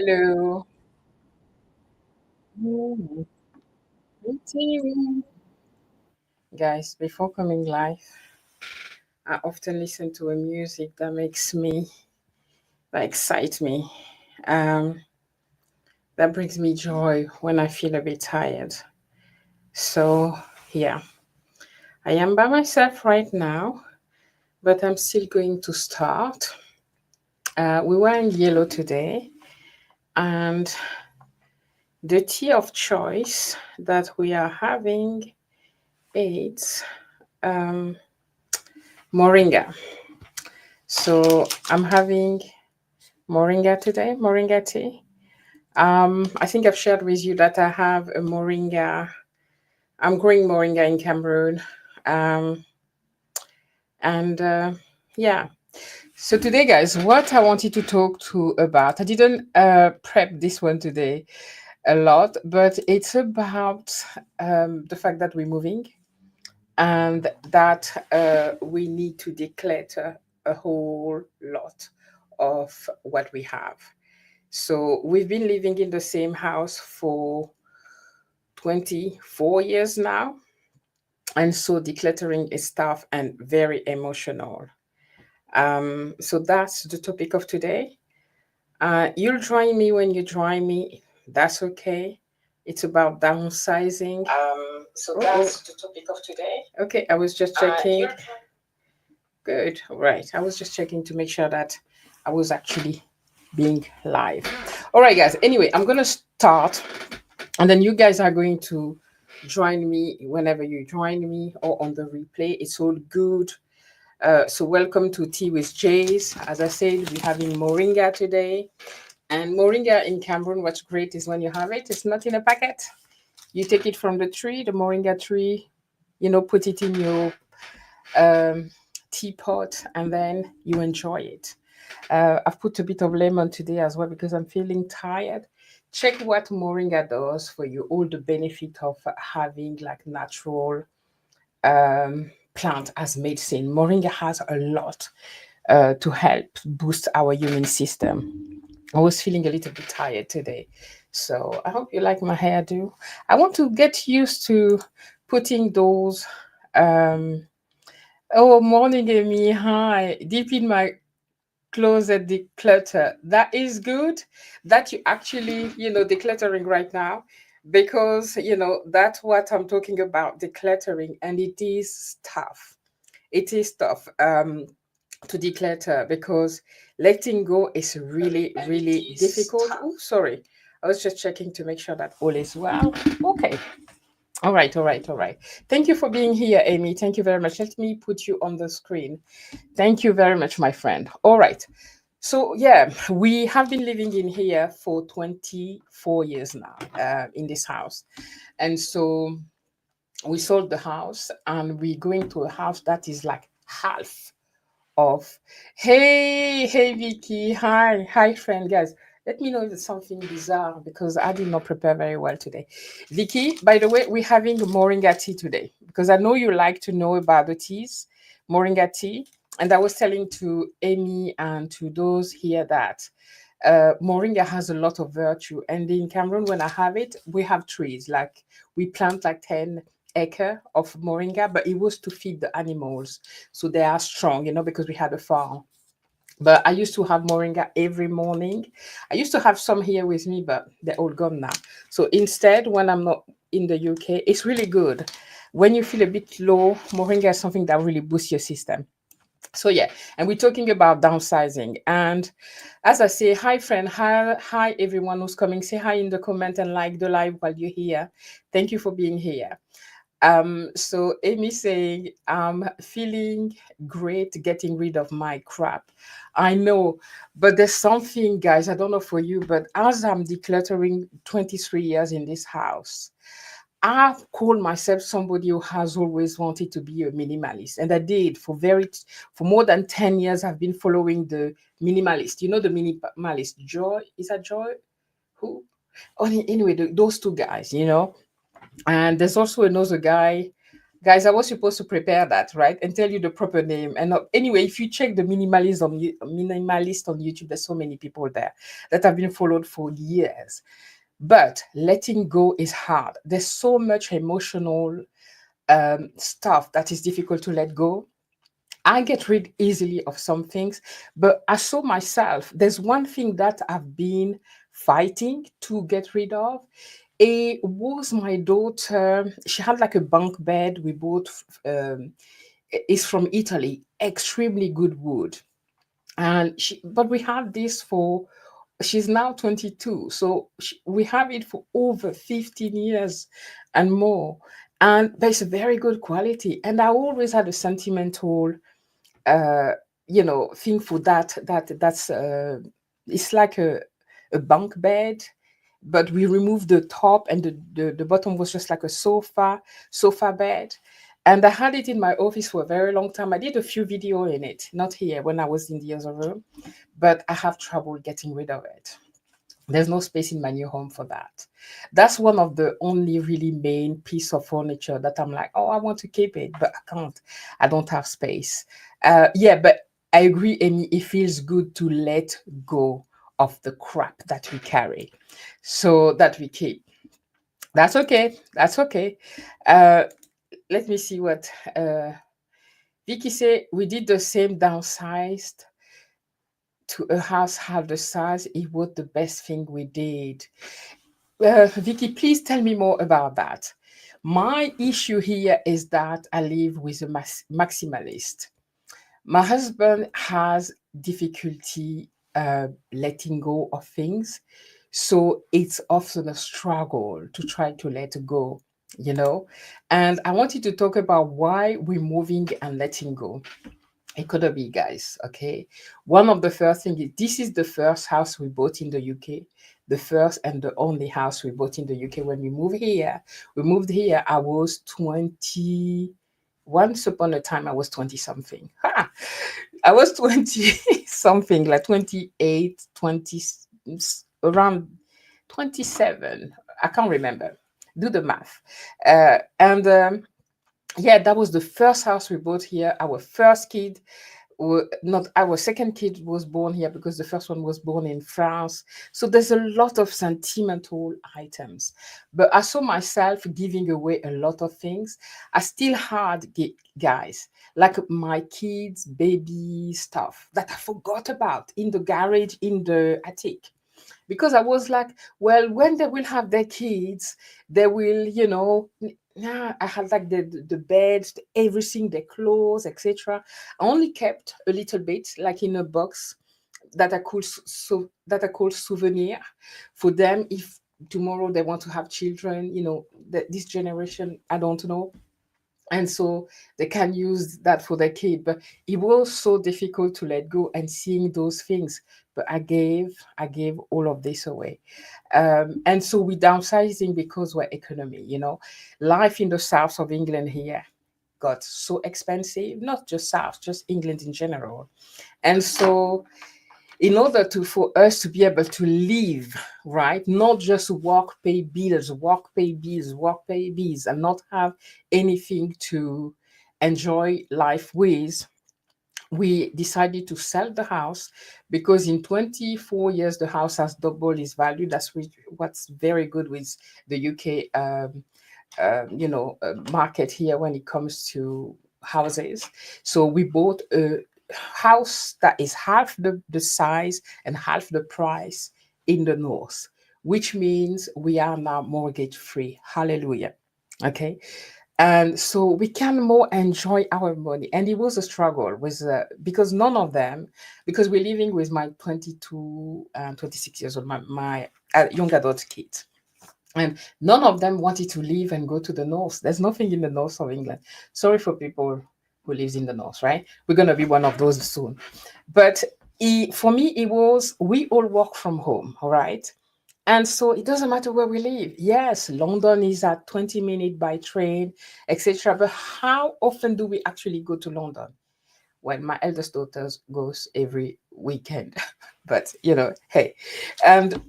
Hello. Mm, meeting. Guys, before coming live, I often listen to a music that excites me, um, that brings me joy when I feel a bit tired. So, yeah, I am by myself right now, but I'm still going to start. We were in yellow today, and the tea of choice that we are having is um, moringa. So I'm having moringa today, moringa tea. I think I've shared with you that I have a moringa. I'm growing moringa in Cameroon. Um, and yeah. So today, guys, what I wanted to talk to about, I didn't prep this one today a lot, but it's about the fact that we're moving and that we need to declutter a whole lot of what we have. So we've been living in the same house for 24 years now. And so decluttering is tough and very emotional. So that's the topic of today. You'll join me when you join me. That's okay. It's about downsizing. So that's the topic of today. Okay, I was just checking. Good. All right. I was just checking to make sure that I was actually being live. All right, guys. Anyway, I'm going to start, and then you guys are going to join me whenever you join me or on the replay. It's all good. So, welcome to Tea with Jays. As I said, we're having moringa today. And moringa in Cameroon, what's great is when you have it, it's not in a packet. You take it from the tree, the moringa tree, put it in your um, teapot, and then you enjoy it. I've put a bit of lemon today as well because I'm feeling tired. Check what moringa does for you, all the benefit of having like natural plant as medicine. Moringa has a lot to help boost our immune system. I was feeling a little bit tired today. So I hope you like my hairdo. I want to get used to putting those oh, morning, Amy. Hi. Deep in my closet declutter. That is good that you actually, decluttering right now because, that's what I'm talking about, decluttering. And it is tough. It is tough to declutter because letting go is really, really difficult. Oh, sorry. I was just checking to make sure that all is well. Okay. All right, all right, all right. Thank you for being here, Amy. Thank you very much. Let me put you on the screen. Thank you very much, my friend. All right. So, yeah, we have been living in here for 24 years now in this house. And so we sold the house and we're going to a house that is like half of. Hey, Vicky. Hi, friend, guys. Let me know if it's something bizarre because I did not prepare very well today. Vicky, by the way, we're having moringa tea today because I know you like to know about the teas, moringa tea. And I was telling to Amy and to those here that moringa has a lot of virtue. And in Cameroon, when I have it, we have trees. Like we plant like 10 acre of moringa, but it was to feed the animals. So they are strong, because we had a farm. But I used to have moringa every morning. I used to have some here with me, but they're all gone now. So instead, when I'm not in the UK, it's really good. When you feel a bit low, moringa is something that really boosts your system. So yeah, and we're talking about downsizing. And as I say, hi friend, hi everyone who's coming. Say hi in the comment and like the live while you're here. Thank you for being here. So Amy saying, I'm feeling great getting rid of my crap. I know, but there's something, guys, I don't know for you, but as I'm decluttering 23 years in this house, I've called myself somebody who has always wanted to be a minimalist. And I did for more than 10 years. I've been following the minimalist. You know the minimalist, Joy? Is that Joy? Who? Oh, anyway, those two guys, And there's also another guy. Guys, I was supposed to prepare that, right? And tell you the proper name. And anyway, if you check the minimalist on YouTube, there's so many people there that have been followed for years. But letting go is hard. There's so much emotional stuff that is difficult to let go. I get rid easily of some things, but I saw myself. There's one thing that I've been fighting to get rid of. It was my daughter. She had like a bunk bed we bought. It's from Italy, extremely good wood, and but we have this for. She's now 22, so we have it for over 15 years and more, and but it's a very good quality. And I always had a sentimental uh thing for that's it's like a bunk bed, but we removed the top, and the bottom was just like a sofa bed. And I had it in my office for a very long time. I did a few video in it, not here when I was in the other room, but I have trouble getting rid of it. There's no space in my new home for that. That's one of the only really main piece of furniture that I'm like, oh, I want to keep it, but I can't. I don't have space. Yeah, but I agree, Amy. It feels good to let go of the crap that we carry, so that we keep. That's okay. That's okay. Uh, Let me see what Vicky said. We did the same, downsized to a house half the size. It was the best thing we did. Vicky, please tell me more about that. My issue here is that I live with a maximalist. My husband has difficulty letting go of things. So it's often a struggle to try to let go, you know? And I wanted to talk about why we're moving and letting go. Economy, guys. Okay, one of the first thing is, this is the first house we bought in the UK, the first and the only house we bought in the UK. When we moved here, I was 20. Once upon a time I was 20 something. Ha! I was 20 something, like 28, 20, around 27. I can't remember. Do the math. And Yeah, that was the first house we bought here. Our first kid, not our second kid, was born here because the first one was born in France. So there's a lot of sentimental items. But I saw myself giving away a lot of things. I still had, guys, like my kids' baby stuff that I forgot about in the garage, in the attic, because I was like, well, when they will have their kids, they will, yeah, I had like the beds, everything, their clothes, etc. I only kept a little bit, like in a box that I could that I call souvenir for them if tomorrow they want to have children. This generation, I don't know, and so they can use that for their kid. But it was so difficult to let go and seeing those things. But I gave all of this away. And so we downsizing because we're economy. Life in the south of England here got so expensive, not just south, just England in general. And so in order to for us to be able to live, right, not just work, pay bills, work, pay bills, work, pay bills, and not have anything to enjoy life with, we decided to sell the house, because in 24 years the house has doubled its value. That's what's very good with the UK market here when it comes to houses. So we bought a house that is half the size and half the price in the north, which means we are now mortgage free. Hallelujah. Okay. And so we can more enjoy our money. And it was a struggle with because none of them, because we're living with my 22 and 26 years old, my young adult kids, and none of them wanted to leave and go to the north. There's nothing in the north of England. Sorry for people who lives in the north, right? We're going to be one of those soon. But for me, it was, we all work from home, all right? And so it doesn't matter where we live. Yes, London is at 20 minutes by train, etc. But how often do we actually go to London? When my eldest daughter goes every weekend. But, hey. And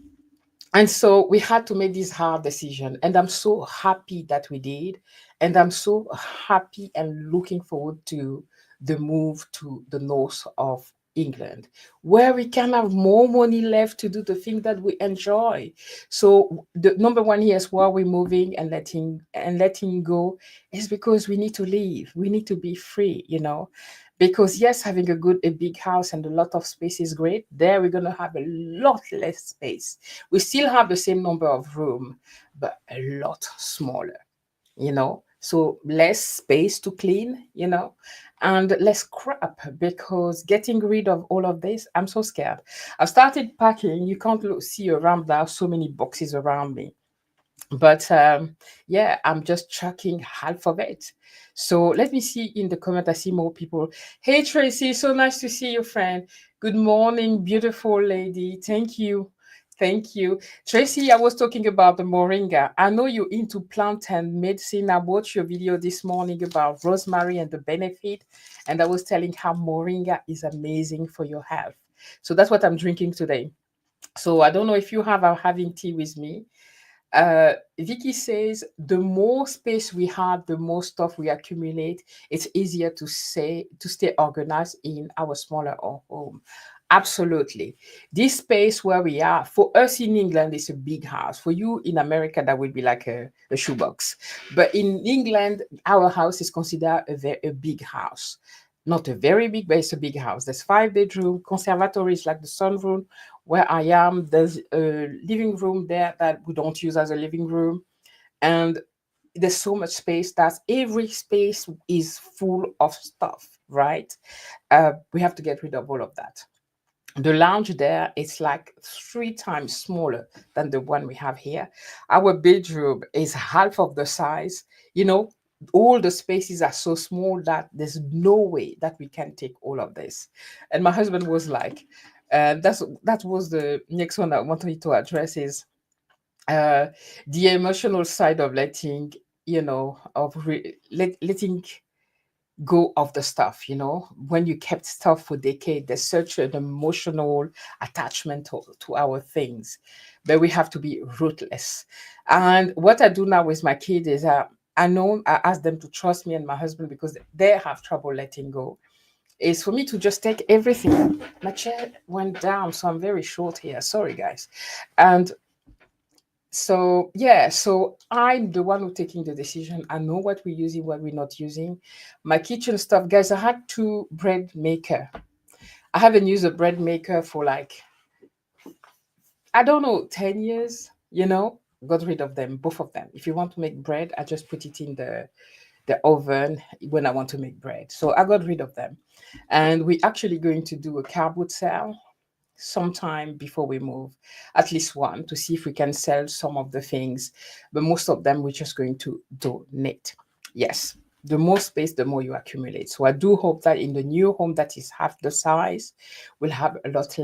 And so we had to make this hard decision. And I'm so happy that we did. And I'm so happy and looking forward to the move to the north of England, where we can have more money left to do the thing that we enjoy. So the number one here is why we're moving and letting go is because we need to leave. We need to be free, because yes, having a big house and a lot of space is great. There we're gonna have a lot less space. We still have the same number of room, but a lot smaller, so less space to clean, and less crap, because getting rid of all of this, I'm so scared. I've started packing. You can't see around. There are so many boxes around me, but yeah, I'm just chucking half of it. So let me see in the comment. I see more people. Hey Tracy, so nice to see you, friend. Good morning, beautiful lady. Thank you. Thank you. Tracy, I was talking about the moringa. I know you're into plant and medicine. I watched your video this morning about rosemary and the benefit, and I was telling how moringa is amazing for your health. So that's what I'm drinking today. So I don't know if you are having tea with me. Vicky says the more space we have, the more stuff we accumulate. It's easier to stay organized in our smaller home. Absolutely. This space where we are, for us in England, is a big house. For you in America, that would be like a shoebox. But in England, our house is considered a big house. Not a very big, but it's a big house. There's 5 bedroom. Conservatory is like the sunroom where I am. There's a living room there that we don't use as a living room. And there's so much space that every space is full of stuff, right? We have to get rid of all of that. The lounge there is like 3 times smaller than the one we have here. Our bedroom is half of the size. You know, all the spaces are so small that there's no way that we can take all of this. And my husband was like, that was the next one I wanted to address is uh, the emotional side of letting, letting go of the stuff. When you kept stuff for decades, there's such an emotional attachment to our things, but we have to be ruthless. And what I do now with my kids is I know I ask them to trust me and my husband because they have trouble letting go, is for me to just take everything. My chair went down, so I'm very short here, sorry guys. And so yeah, so I'm the one who taking the decision. I know what we're using, what we're not using. My kitchen stuff, guys. I had 2 bread maker. I haven't used a bread maker for like, I don't know, 10 years. Got rid of them, both of them. If you want to make bread, I just put it in the oven when I want to make bread. So I got rid of them, and we're actually going to do a cardboard sale sometime before we move, at least one, to see if we can sell some of the things. But most of them we're just going to donate. Yes, the more space, the more you accumulate. So I do hope that in the new home that is half the size, we'll have a lot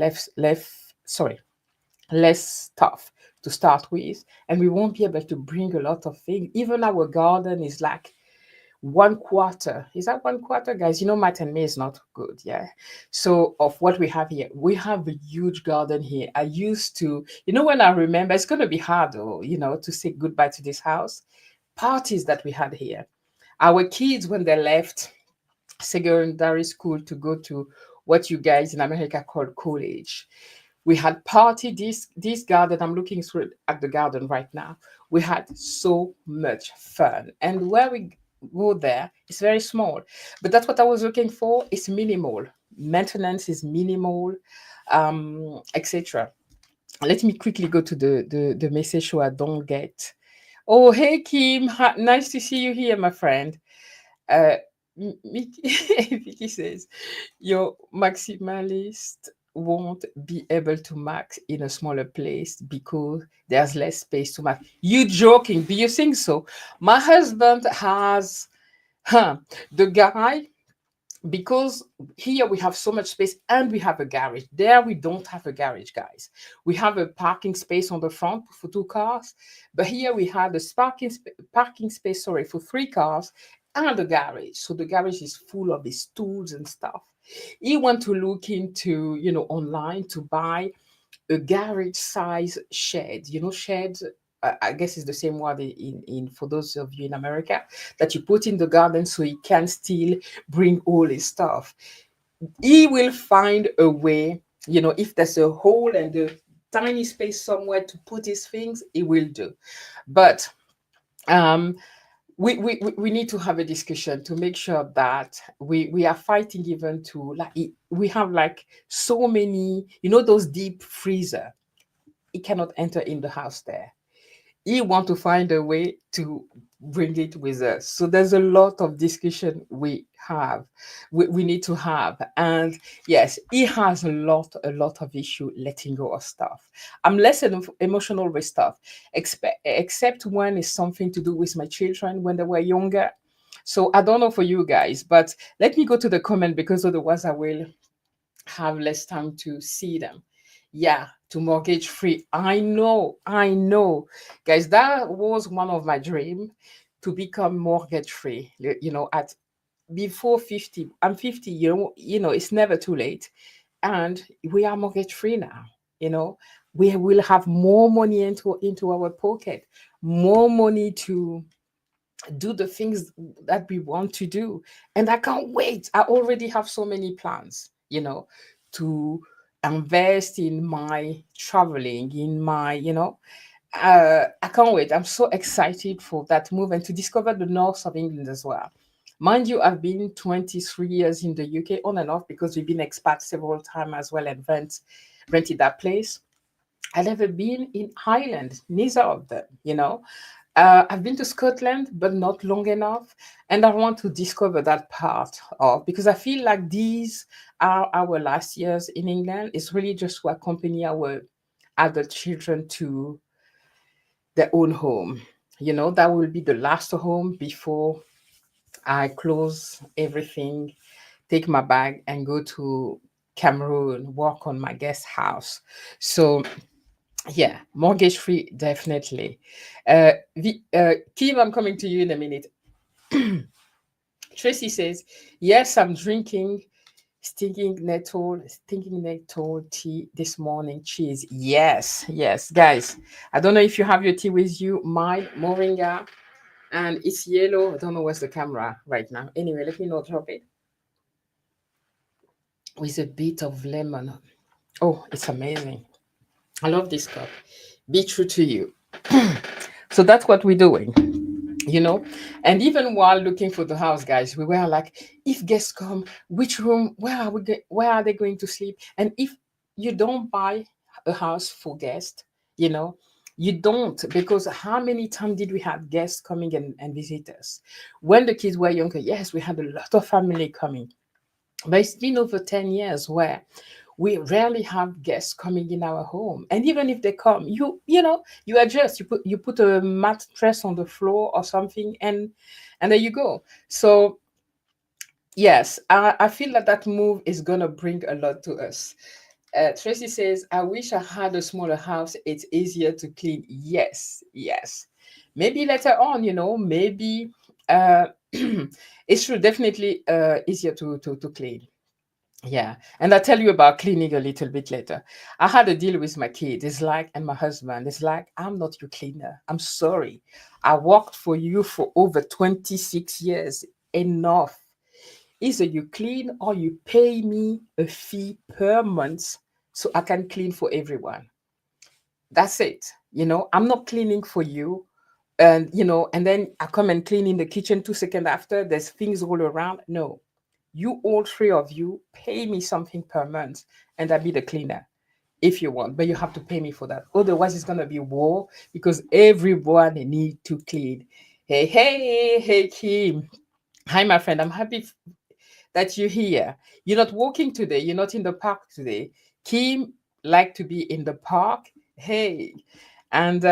less stuff to start with, and we won't be able to bring a lot of things. Even our garden is like 1/4. Is that 1/4, guys? Math and me is not good, yeah. So of what we have here, we have a huge garden here. I used to, when I remember, it's gonna be hard though, to say goodbye to this house. Parties that we had here. Our kids, when they left secondary school to go to what you guys in America call college, we had party. This garden, I'm looking through at the garden right now. We had so much fun. And where we go there, it's very small. But that's what I was looking for. It's minimal. Maintenance is minimal, etc. Let me quickly go to the message so I don't get. Oh, hey Kim, nice to see you here, my friend. Uh, Vicky says, your maximalist won't be able to max in a smaller place because there's less space to max. You joking? Do you think so? My husband has, the guy, because here we have so much space and we have a garage. There we don't have a garage, guys. We have a parking space on the front for 2 cars, but here we have a parking space, sorry, for 3 cars and a garage. So the garage is full of these tools and stuff. He want to look into, online to buy a garage size shed. You know, shed. I guess it's the same word in for those of you in America, that you put in the garden so he can still bring all his stuff. He will find a way. You know, if there's a hole and a tiny space somewhere to put his things, he will do. But um we need to have a discussion to make sure that we are fighting even to like we have like so many, you know, those deep freezer. It cannot enter in the house there. He want to find a way to bring it with us. So there's a lot of discussion we need to have. And yes, he has a lot of issue letting go of stuff. I'm less emotional with stuff, except when it's something to do with my children when they were younger. So I don't know for you guys, but let me go to the comment because otherwise I will have less time to see them. Yeah, to mortgage free. I know. Guys, that was one of my dream, to become mortgage free. You know, at before 50. I'm 50, you know, it's never too late. And we are mortgage free now, you know. We will have more money into our pocket, more money to do the things that we want to do. And I can't wait. I already have so many plans, you know, to invest in my traveling, in my, I can't wait. I'm so excited for that move and to discover the north of England as well. Mind you, I've been 23 years in the UK on and off because we've been expats several times as well and rented that place. I've never been in Ireland, neither of them, you know. I've been to Scotland, but not long enough. And I want to discover that part of, because I feel like these are our last years in England. It's really just to accompany our adult children to their own home. You know, that will be the last home before I close everything, take my bag, and go to Cameroon, work on my guest house. So yeah, mortgage free, definitely. Kim, I'm coming to you in a minute. Tracy says, yes, I'm drinking stinking nettle tea this morning. Cheese. Yes, yes, guys. I don't know if you have your tea with you. Mine, moringa, and it's yellow. I don't know where's the camera right now. Anyway, let me not drop it with a bit of lemon. Oh, it's amazing. I love this cup. Be true to you. So that's what we're doing, you know. And even while looking for the house, guys, we were like, if guests come, which room, where are they going to sleep? And if you don't buy a house for guests, you know, you don't, because how many times did we have guests coming and visit us when the kids were younger? Yes, we had a lot of family coming, but it's been over 10 years where we rarely have guests coming in our home. And even if they come, you know, you adjust, you put a mattress on the floor or something, and there you go. So yes, I feel that that move is gonna bring a lot to us. Tracy says, I wish I had a smaller house. It's easier to clean. Yes, yes. Maybe later on, you know, maybe it's true, definitely easier to clean. Yeah, and I'll tell you about cleaning a little bit later. I had a deal with my kid. It's like, and my husband. It's like, I'm not your cleaner. I'm sorry. I worked for you for over 26 years. Enough. Either you clean or you pay me a fee per month so I can clean for everyone. That's it. You know, I'm not cleaning for you. And, you know, and then I come and clean in the kitchen 2 seconds after, there's things all around. No, you all three of you pay me something per month and I'll be the cleaner if you want, but you have to pay me for that. Otherwise, it's gonna be war because everyone need to clean. Hey, hey, hey, Kim. Hi, my friend. I'm happy that you're here. You're not walking today. You're not in the park today. Kim like to be in the park. Hey, and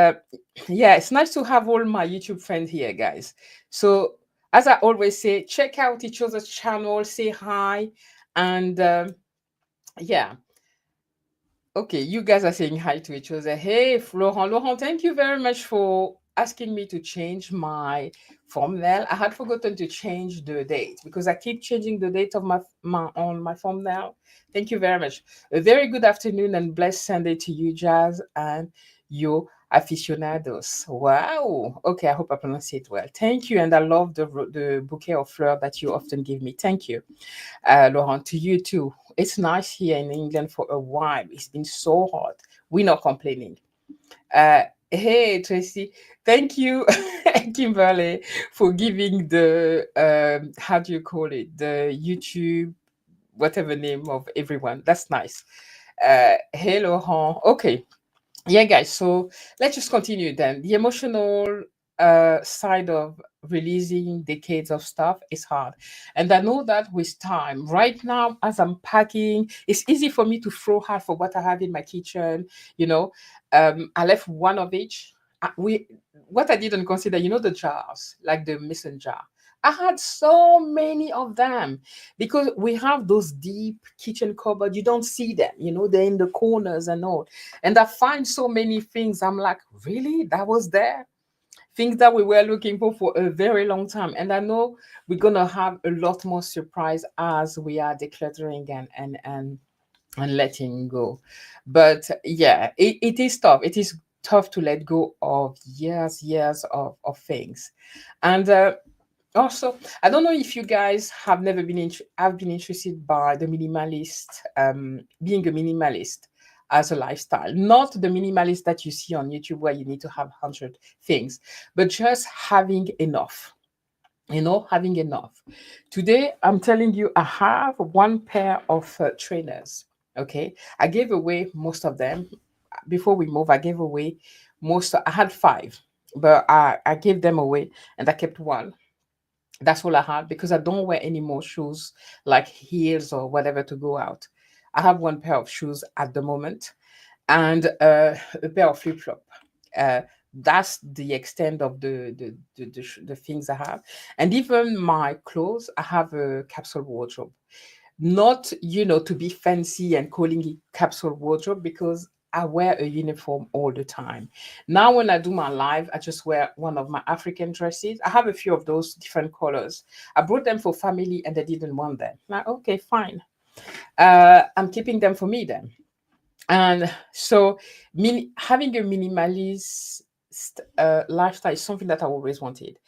yeah, it's nice to have all my YouTube friends here, guys. So as I always say, check out each other's channel, say hi, and yeah. Okay, you guys are saying hi to each other. Hey, Florent. Laurent, thank you very much for asking me to change my thumbnail. I had forgotten to change the date because I keep changing the date of my on my thumbnail. Thank you very much. A very good afternoon and blessed Sunday to you, Jazz, and your aficionados. Wow. Okay, I hope I pronounce it well. Thank you, and I love the bouquet of flowers that you often give me. Thank you, Laurent. To you too. It's nice here in England for a while. It's been so hot. We're not complaining. Hey, Tracy. Thank you, Kimberly, for giving the, how do you call it? The YouTube, whatever name of everyone. That's nice. Hey, Laurent. Okay. Yeah, guys. So let's just continue then. The emotional side of releasing decades of stuff is hard. And I know that with time. Right now, as I'm packing, it's easy for me to throw half of what I have in my kitchen. You know, I left one of each. We what I didn't consider, the jars, like the mason jar. I had so many of them because we have those deep kitchen cupboard. You don't see them, they're in the corners and all. And I find so many things. I'm like, really? That was there? Things that we were looking for a very long time. And I know we're gonna have a lot more surprise as we are decluttering and letting go. But yeah, it is tough. It is tough to let go of years of things. And also, I don't know if you guys have never been have been interested by the minimalist, being a minimalist as a lifestyle, not the minimalist that you see on YouTube where you need to have 100 things, but just having enough. Having enough. Today, I'm telling you, I have one pair of trainers. Okay, I gave away most of them before we move. I gave away most. I had five, but I gave them away, and I kept one. That's all I have because I don't wear any more shoes like heels or whatever to go out. I have one pair of shoes at the moment and a pair of flip flop. Uh, that's the extent of the things I have. And even my clothes, I have a capsule wardrobe. Not, to be fancy and calling it capsule wardrobe because I wear a uniform all the time. Now, when I do my live, I just wear one of my African dresses. I have a few of those different colors. I brought them for family and they didn't want them. Like, okay, fine. I'm keeping them for me then. And so, having a minimalist lifestyle is something that I always wanted.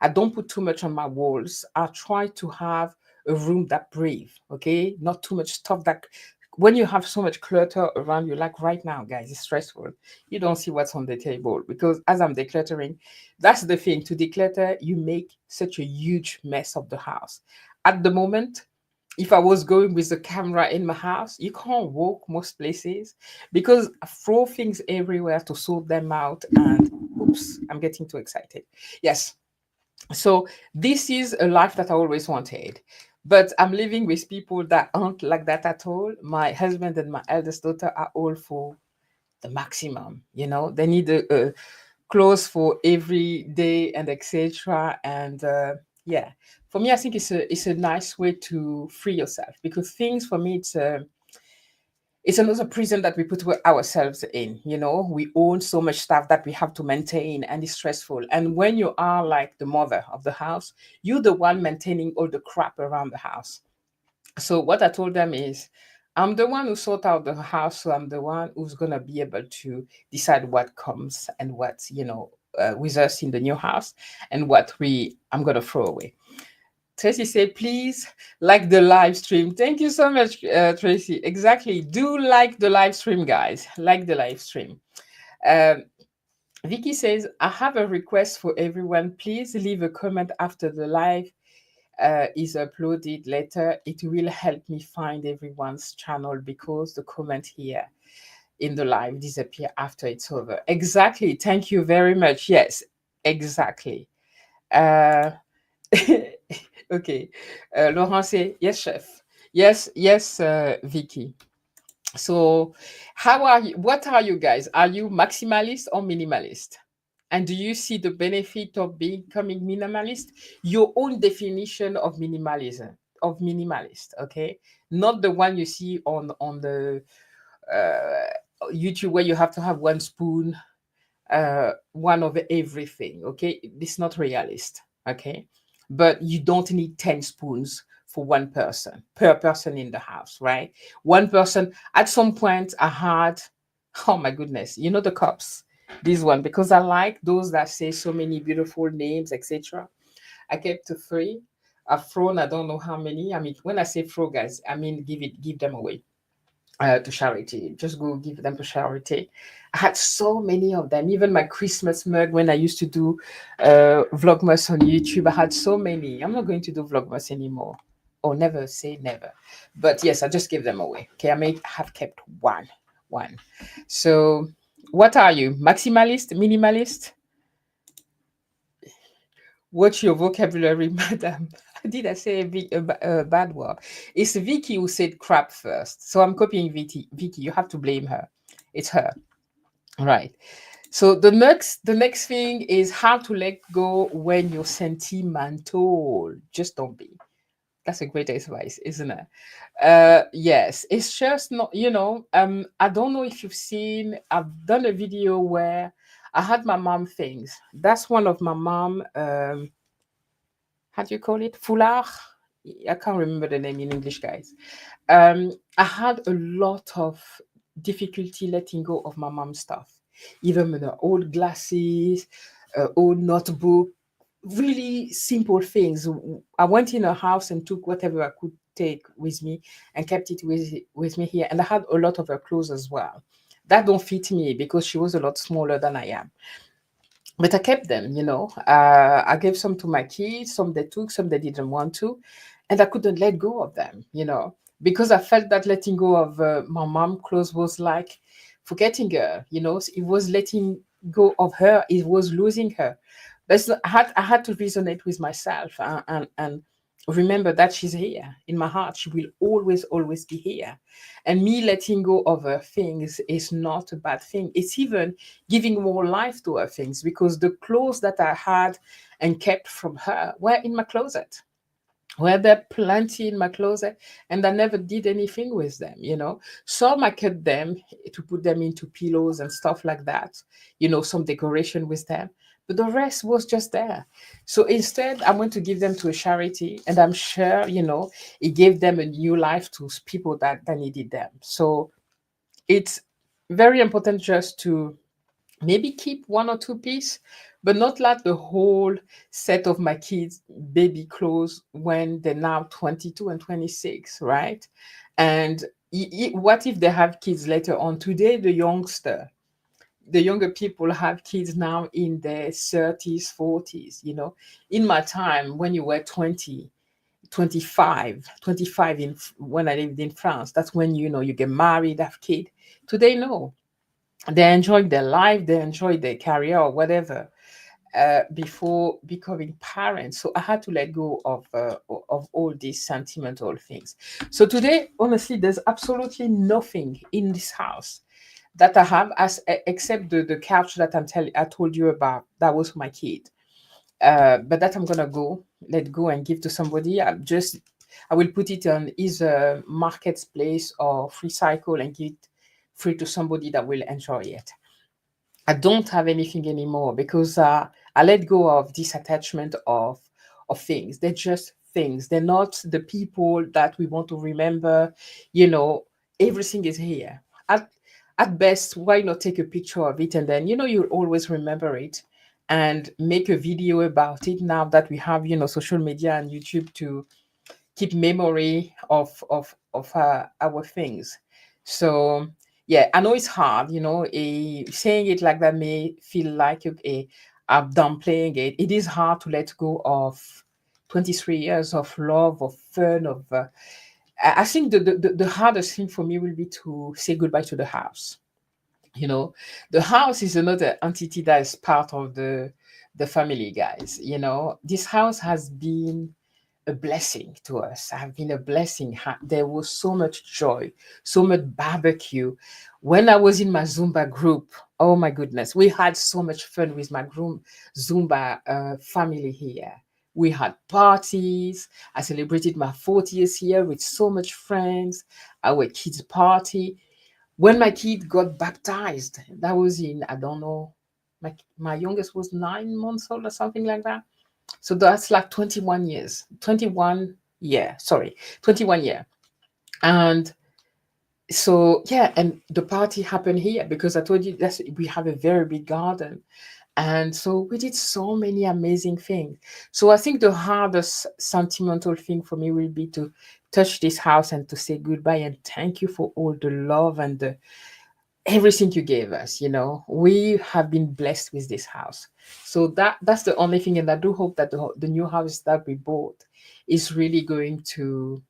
I don't put too much on my walls. I try to have a room that breathes. Okay, not too much stuff that. When you have so much clutter around you, like right now, guys, it's stressful. You don't see what's on the table because as I'm decluttering, that's the thing. To declutter, you make such a huge mess of the house. At the moment, if I was going with the camera in my house, you can't walk most places because I throw things everywhere to sort them out. And oops, I'm getting too excited. Yes. So this is a life that I always wanted. But I'm living with people that aren't like that at all. My husband and my eldest daughter are all for the maximum. They need a clothes for every day and etc. And yeah, for me, I think it's a nice way to free yourself because things for me it's another prison that we put ourselves in. We own so much stuff that we have to maintain and it's stressful. And when you are like the mother of the house, you're the one maintaining all the crap around the house. So what I told them is, I'm the one who sort out the house, so I'm the one who's gonna be able to decide what comes and what with us in the new house, and what I'm gonna throw away. Tracy said, please like the live stream. Thank you so much, Tracy. Exactly. Do like the live stream, guys. Like the live stream. Um, Vicky says, I have a request for everyone. Please leave a comment after the live is uploaded later. It will help me find everyone's channel because the comment here in the live disappear after it's over. Exactly. Thank you very much. Yes, exactly. Uh, okay. Laurent say, yes, chef. Yes, yes, Vicky. So, how are you? What are you guys? Are you maximalist or minimalist? And do you see the benefit of becoming minimalist? Your own definition of minimalism, of minimalist, okay? Not the one you see on the YouTube where you have to have one spoon, one of everything. Okay, it's not realist. Okay, but you don't need 10 spoons for one person per person in the house, right? One person. At some point, I had, oh my goodness, you know the cups. This one, because I like those that say so many beautiful names, etc. I kept to three. I've thrown I don't know how many. I mean, when I say throw, guys, I mean give them away to charity. Just go give them to charity. I had so many of them. Even my Christmas mug when I used to do Vlogmas on YouTube, I had so many. I'm not going to do Vlogmas anymore. Or never say never. But yes, I just gave them away. Okay, I may have kept one. One. So what are you? Maximalist? Minimalist? What's your vocabulary, madam? Did I say a bad word? It's Vicky who said crap first. So I'm copying Vicky. Vicky, you have to blame her. It's her. Right. So the next thing is how to let go when you're sentimental. Just don't be. That's a great advice, isn't it? Yes, it's just not, I don't know if you've seen, I've done a video where I had my mom things. That's one of my mom how do you call it? Foulard? I can't remember the name in English, guys. I had a lot of difficulty letting go of my mom's stuff, even with the old glasses, old notebook, really simple things. I went in her house and took whatever I could take with me and kept it with me here. And I had a lot of her clothes as well. That don't fit me because she was a lot smaller than I am, but I kept them, I gave some to my kids, some they took, some they didn't want to, and I couldn't let go of them, because I felt that letting go of my mom clothes was like forgetting her, it was letting go of her, it was losing her. But I had to resonate with myself, and remember that she's here in my heart. She will always, always be here. And me letting go of her things is not a bad thing. It's even giving more life to her things, because the clothes that I had and kept from her were in my closet. Were there plenty in my closet, and I never did anything with them, Some I kept them to put them into pillows and stuff like that, some decoration with them. But the rest was just there. So instead, I went to give them to a charity, and I'm sure, it gave them a new life to people that needed them. So it's very important just to maybe keep one or two piece, but not like the whole set of my kids baby clothes when they're now 22 and 26, right? And what if they have kids later on? Today the younger people have kids now in their 30s, 40s, In my time, when you were 20, 25 when I lived in France, that's when you get married, have kid. Today, no, they enjoy their life, they enjoy their career or whatever, before becoming parents. So I had to let go of all these sentimental things. So today, honestly, there's absolutely nothing in this house that I have except the couch that I told you about. That was for my kid. But that I'm gonna let go and give to somebody. I will put it on either marketplace or free cycle and give it free to somebody that will enjoy it. I don't have anything anymore because I let go of this attachment of things. They're just things. They're not the people that we want to remember. You know, everything is here. At best, why not take a picture of it, and then you'll always remember it and make a video about it now that we have social media and YouTube to keep memory of our things. So yeah, I know it's hard, saying it like that may feel like I'm downplaying it. It is hard to let go of 23 years of love, of fun, of I think the hardest thing for me will be to say goodbye to the house. you know the house is another entity that is part of the family, guys. This house has been a blessing to us. Have been a blessing. There was so much joy, so much barbecue. When I was in my Zumba group, oh my goodness, we had so much fun with my group Zumba family here. We had parties. I celebrated my 40th year with so much friends. Our kids' party. When my kid got baptized, that was in, I don't know, my youngest was 9 months old or something like that. So that's like 21 years. 21, yeah, sorry, 21 year. And so yeah, and the party happened here because I told you that we have a very big garden. And so we did so many amazing things. So I think the hardest sentimental thing for me will be to touch this house and to say goodbye and thank you for all the love and everything you gave us. We have been blessed with this house. So that's the only thing, and I do hope that the new house that we bought is really going to,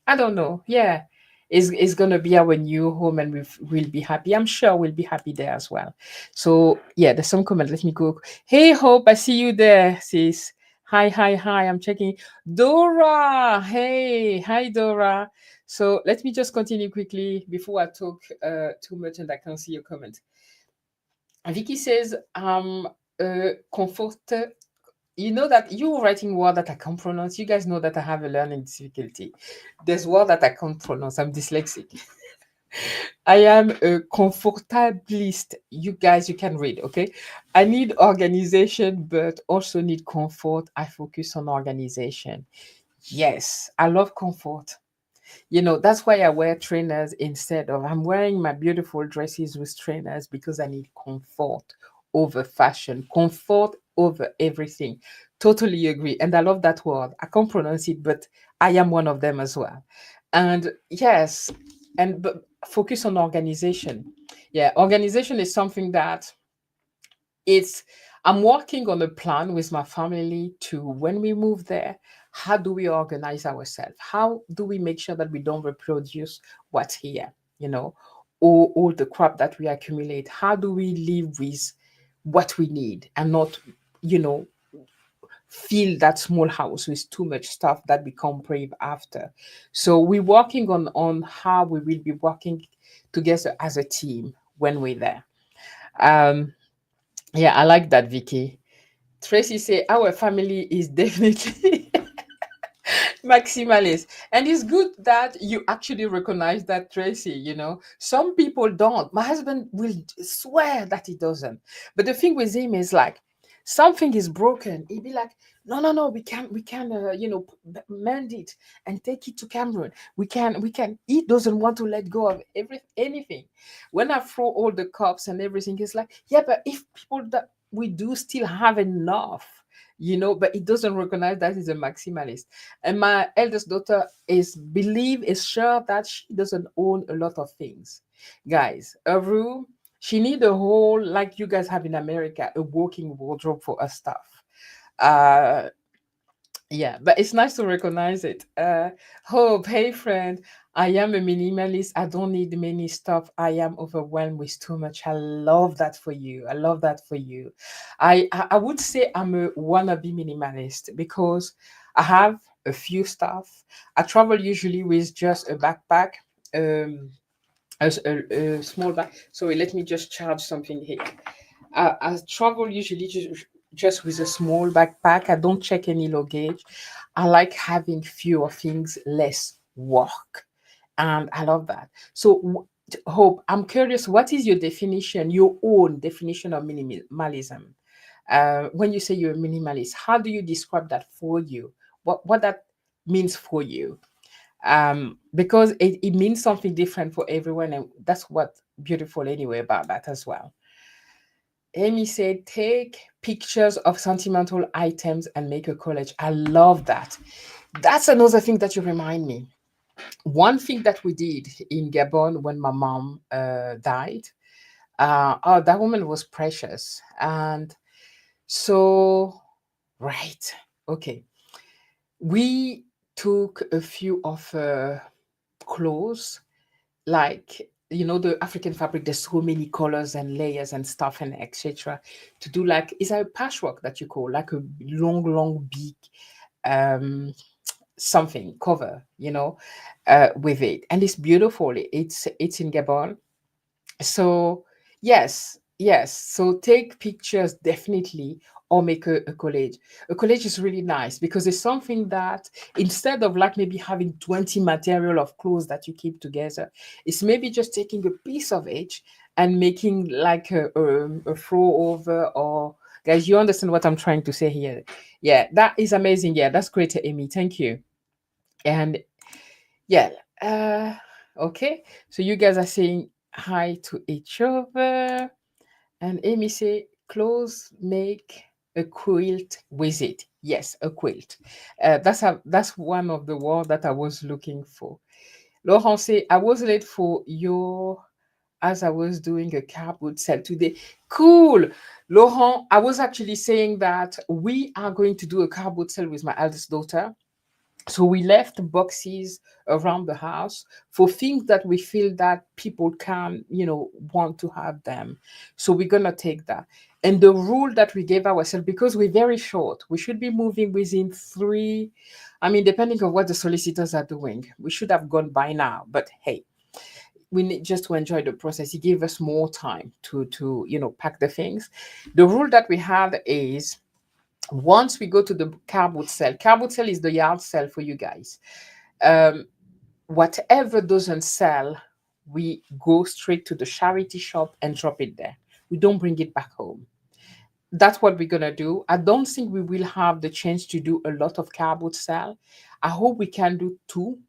I don't know. Yeah. Is gonna be our new home, and we'll be happy. I'm sure we'll be happy there as well. So yeah, there's some comment. Let me go. Hey Hope, I see you there, sis. Hi, hi, hi. I'm checking. Dora. Hey, hi Dora. So let me just continue quickly before I talk too much and I can see your comment. Vicky says, comfort. You know that you writing word that I can't pronounce. You guys know that I have a learning difficulty. There's word that I can't pronounce. I'm dyslexic. I am a comfortablist. You guys, you can read, okay? I need organization, but also need comfort. I focus on organization. Yes, I love comfort. That's why I wear trainers instead of I'm wearing my beautiful dresses with trainers because I need comfort over fashion, comfort over everything. Totally agree. And I love that word. I can't pronounce it, but I am one of them as well. And yes, and but focus on organization. Yeah, organization is something that it's I'm working on a plan with my family to when we move there, how do we organize ourselves? How do we make sure that we don't reproduce what's here, you know, all the crap that we accumulate? How do we live with what we need and not, you know, fill that small house with too much stuff that become brave after? So we're working on how we will be working together as a team when we're there. Um, yeah, I like that, Vicky. Tracy say our family is definitely maximalist. And it's good that you actually recognize that, Tracy. Some people don't. My husband will swear that he doesn't. But the thing with him is like, something is broken. He'd be like, no, no, no, we can, mend it and take it to Cameroon. We can. He doesn't want to let go of anything. When I throw all the cups and everything, it's like, yeah, but if people that we do still have enough, but it doesn't recognize that he's a maximalist. And my eldest daughter is sure that she doesn't own a lot of things. Guys, a room, she need a whole, like you guys have in America, a walking wardrobe for her stuff. Uh yeah, but it's nice to recognize it. Hope, hey friend, I am a minimalist. I don't need many stuff. I am overwhelmed with too much. I love that for you. I love that for you. I would say I'm a wannabe minimalist because I have a few stuff. I travel usually with just a backpack, um, a small bag. Sorry, let me just charge something here. I travel usually just with a small backpack. I don't check any luggage. I like having fewer things, less work. And I love that. So, Hope, I'm curious, what is your definition, your own definition of minimalism? When you say you're a minimalist, how do you describe that for you? What that means for you? Because it means something different for everyone, and that's what beautiful anyway about that as well. Amy said, take pictures of sentimental items and make a collage. I love that. That's another thing that you remind me. One thing that we did in Gabon when my mom died, oh, that woman was precious. And so, right, okay. We took a few of her clothes, like the African fabric, there's so many colors and layers and stuff and etc. To do like, is that a patchwork that you call, like a long big um something cover, with it, and it's beautiful. It's in Gabon. So yes, Yes, so take pictures definitely, or make a collage. A collage is really nice because it's something that instead of like maybe having 20 material of clothes that you keep together, it's maybe just taking a piece of each and making like a throw over, or guys, you understand what I'm trying to say here. Yeah, that is amazing. Yeah, that's great, Amy. Thank you. And yeah, uh, okay. So you guys are saying hi to each other. And Amy say, clothes make a quilt with it. Yes, a quilt. That's one of the words that I was looking for. Laurent say, I was late for your as I was doing a cardboard sale today. Cool. Laurent, I was actually saying that we are going to do a cardboard sale with my eldest daughter. So we left boxes around the house for things that we feel that people can, want to have them. So we're gonna take that. And the rule that we gave ourselves, because we're very short, we should be moving within three. I mean, depending on what the solicitors are doing, we should have gone by now. But hey, we need just to enjoy the process. He gave us more time to pack the things. The rule that we had is once we go to the car boot sale is the yard sale for you guys. um, Whatever doesn't sell, we go straight to the charity shop and drop it there. We don't bring it back home. That's what we're gonna do. I don't think we will have the chance to do a lot of car boot sale. I hope we can do two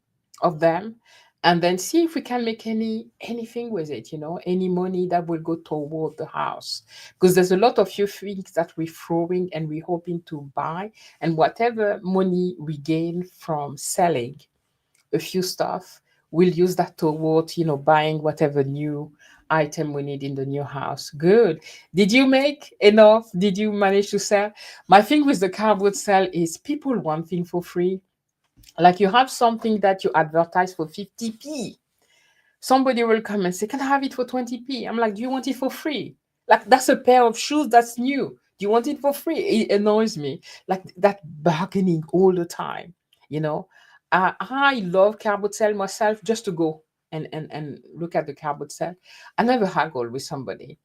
of them and then see if we can make anything with it, any money that will go toward the house. Because there's a lot of few things that we're throwing and we're hoping to buy. And whatever money we gain from selling a few stuff, we'll use that toward, buying whatever new item we need in the new house. Good. Did you make enough? Did you manage to sell? My thing with the cardboard sell is people want things for free. Like you have something that you advertise for 50p, somebody will come and say, "Can I have it for 20p?" I'm like, "Do you want it for free? Like, that's a pair of shoes that's new. Do you want it for free?" It annoys me. Like that bargaining all the time, you know. I love cardboard sale myself just to go and look at the cardboard sale. I never haggle with somebody.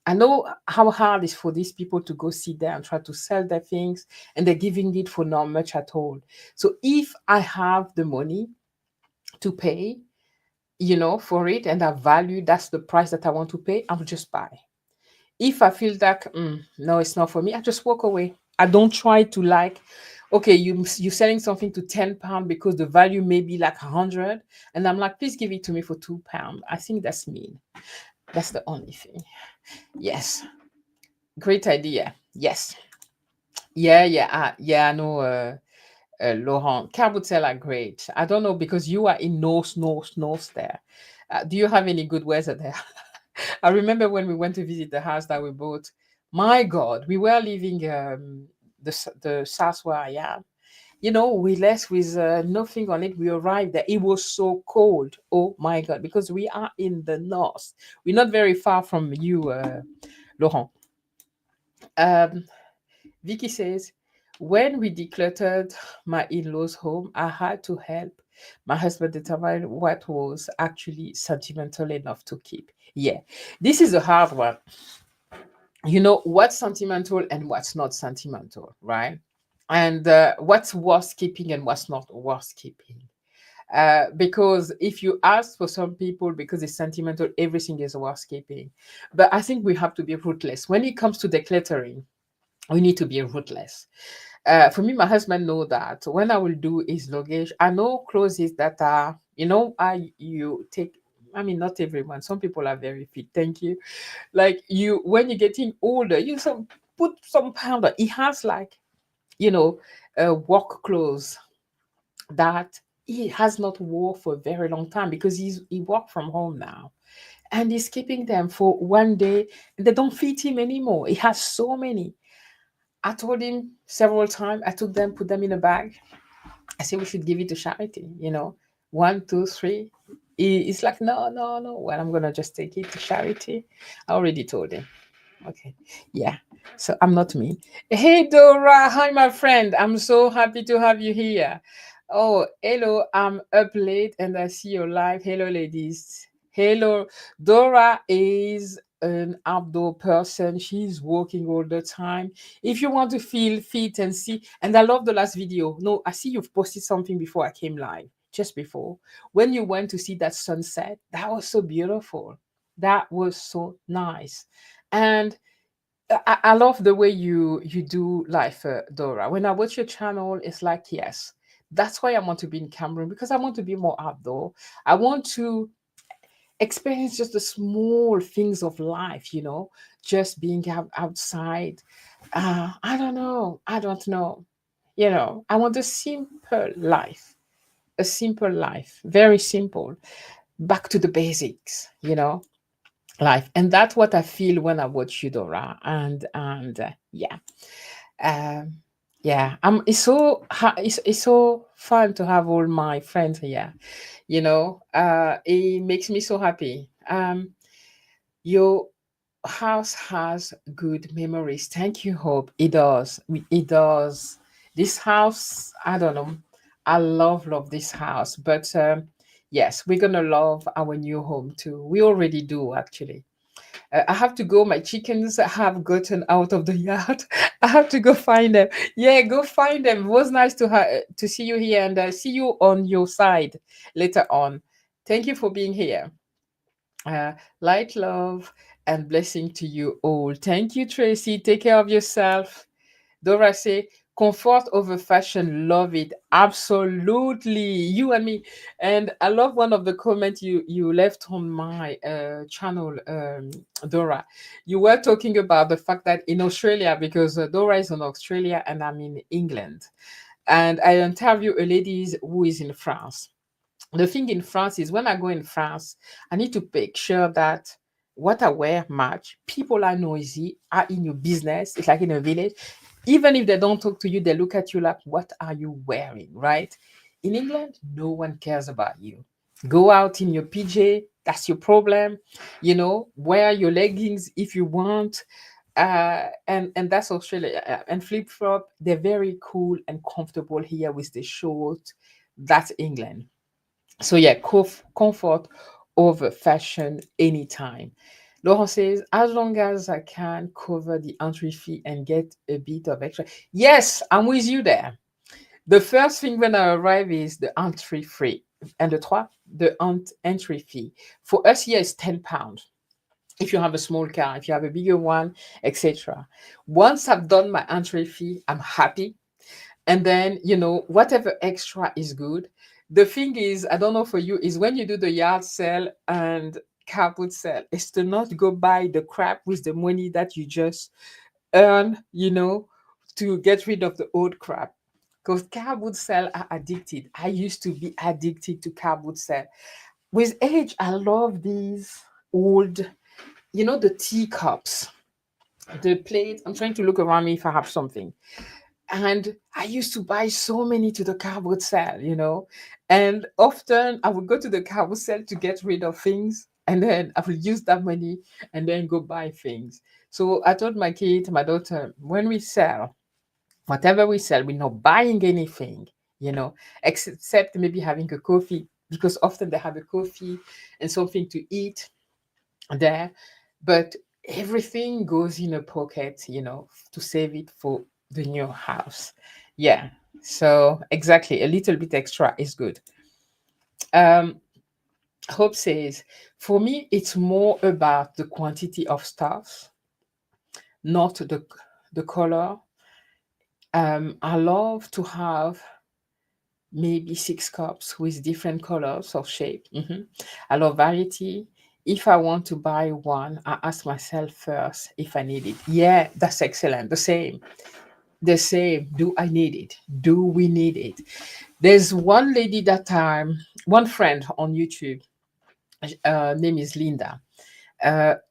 I know how hard it is for these people to go sit there and try to sell their things, and they're giving it for not much at all. So if I have the money to pay, for it, and I value that's the price that I want to pay, I'll just buy. If I feel that no, it's not for me, I just walk away. I don't try to like, okay, you selling something to £10 because the value may be like 100, and I'm like, please give it to me for £2. I think that's mean. That's the only thing. Yes, great idea. Yes, yeah. I know. Laurent, Cabotel are great. I don't know because you are in north there. Do you have any good weather there? I remember when we went to visit the house that we bought. My God, we were leaving the south where I am. We left with nothing on it. We arrived there. It was so cold. Oh my God, because we are in the north. We're not very far from you, Laurent. Um, Vicky says, when we decluttered my in law's home, I had to help my husband determine what was actually sentimental enough to keep. Yeah, this is a hard one. What's sentimental and what's not sentimental, right? And what's worth keeping and what's not worth keeping. Because if you ask for some people, because it's sentimental, everything is worth keeping. But I think we have to be ruthless. When it comes to decluttering, we need to be ruthless. For me, my husband know that when I will do his luggage, I know clothes that are, I you take. I mean, not everyone. Some people are very fit. Thank you. Like you, when you're getting older, you some put some powder. He has like, you know, work clothes that he has not wore for a very long time because he work from home now, and he's keeping them for one day. They don't fit him anymore. He has so many. I told him several times, I took them, put them in a bag. I said we should give it to charity, One, two, three. He's like, no, no, no. Well, I'm gonna just take it to charity. I already told him. Okay. Yeah. So I'm not me. Hey Dora, hi my friend. I'm so happy to have you here. Oh, hello. I'm up late and I see you live. Hello, ladies. Hello. Dora is an outdoor person. She's walking all the time. If you want to feel fit and see, and I love the last video. No, I see you've posted something before I came live, just before, when you went to see that sunset. That was so beautiful. That was so nice. And I love the way you do life, Dora. When I watch your channel, it's like, yes, that's why I want to be in Cameroon, because I want to be more outdoor. I want to experience just the small things of life, just being outside. I don't know. I don't know. I want a simple life, very simple, back to the basics, life. And that's what I feel when I watch you, Dora. And yeah. Um, yeah, it's so fun to have all my friends here. It makes me so happy. Your house has good memories. Thank you, Hope. It does. It does. This house, I don't know. I love this house. But yes, we're gonna love our new home too. We already do, actually. I have to go. My chickens have gotten out of the yard. I have to go find them. Yeah, go find them. It was nice to see you here, and see you on your side later on. Thank you for being here. Light, love, and blessing to you all. Thank you, Tracy. Take care of yourself. Dora say, comfort over fashion. Love it. Absolutely. You and me. And I love one of the comments you left on my channel, Dora. You were talking about the fact that in Australia, because Dora is in Australia and I'm in England, and I interview a lady who is in France. The thing in France is, when I go in France, I need to make sure that what I wear match. People are noisy, are in your business. It's like in a village. Even if they don't talk to you, they look at you like, what are you wearing? Right? In England, no one cares about you. Go out in your PJ, that's your problem. Wear your leggings if you want. And that's Australia. And flip flop, they're very cool and comfortable here with the short. That's England. So yeah, comfort over fashion anytime. Laurent says, as long as I can cover the entry fee and get a bit of extra. Yes, I'm with you there. The first thing when I arrive is the entry fee. And the entry fee. For us here is £10. If you have a small car, if you have a bigger one, etc. Once I've done my entry fee, I'm happy. And then, whatever extra is good. The thing is, I don't know for you, is when you do the yard sale and carpet sale, is to not go buy the crap with the money that you just earn, to get rid of the old crap. Because carpet sale are addicted. I used to be addicted to carpet sale. With age, I love these old, the teacups, the plates. I'm trying to look around me if I have something. And I used to buy so many to the cardboard sale, and often I would go to the cardboard sale to get rid of things, and then I would use that money and then go buy things. So I told my daughter, when we sell, whatever we sell, we're not buying anything, except maybe having a coffee, because often they have a coffee and something to eat there, but everything goes in a pocket, to save it for the new house. Yeah. So exactly, a little bit extra is good. Um, Hope says, for me, it's more about the quantity of stuff, not the color. I love to have maybe 6 cups with different colors or shape. I love variety. If I want to buy one, I ask myself first if I need it. Yeah, that's excellent. The same. The same. Do I need it? Do we need it? There's one lady that one friend on YouTube, name is Linda.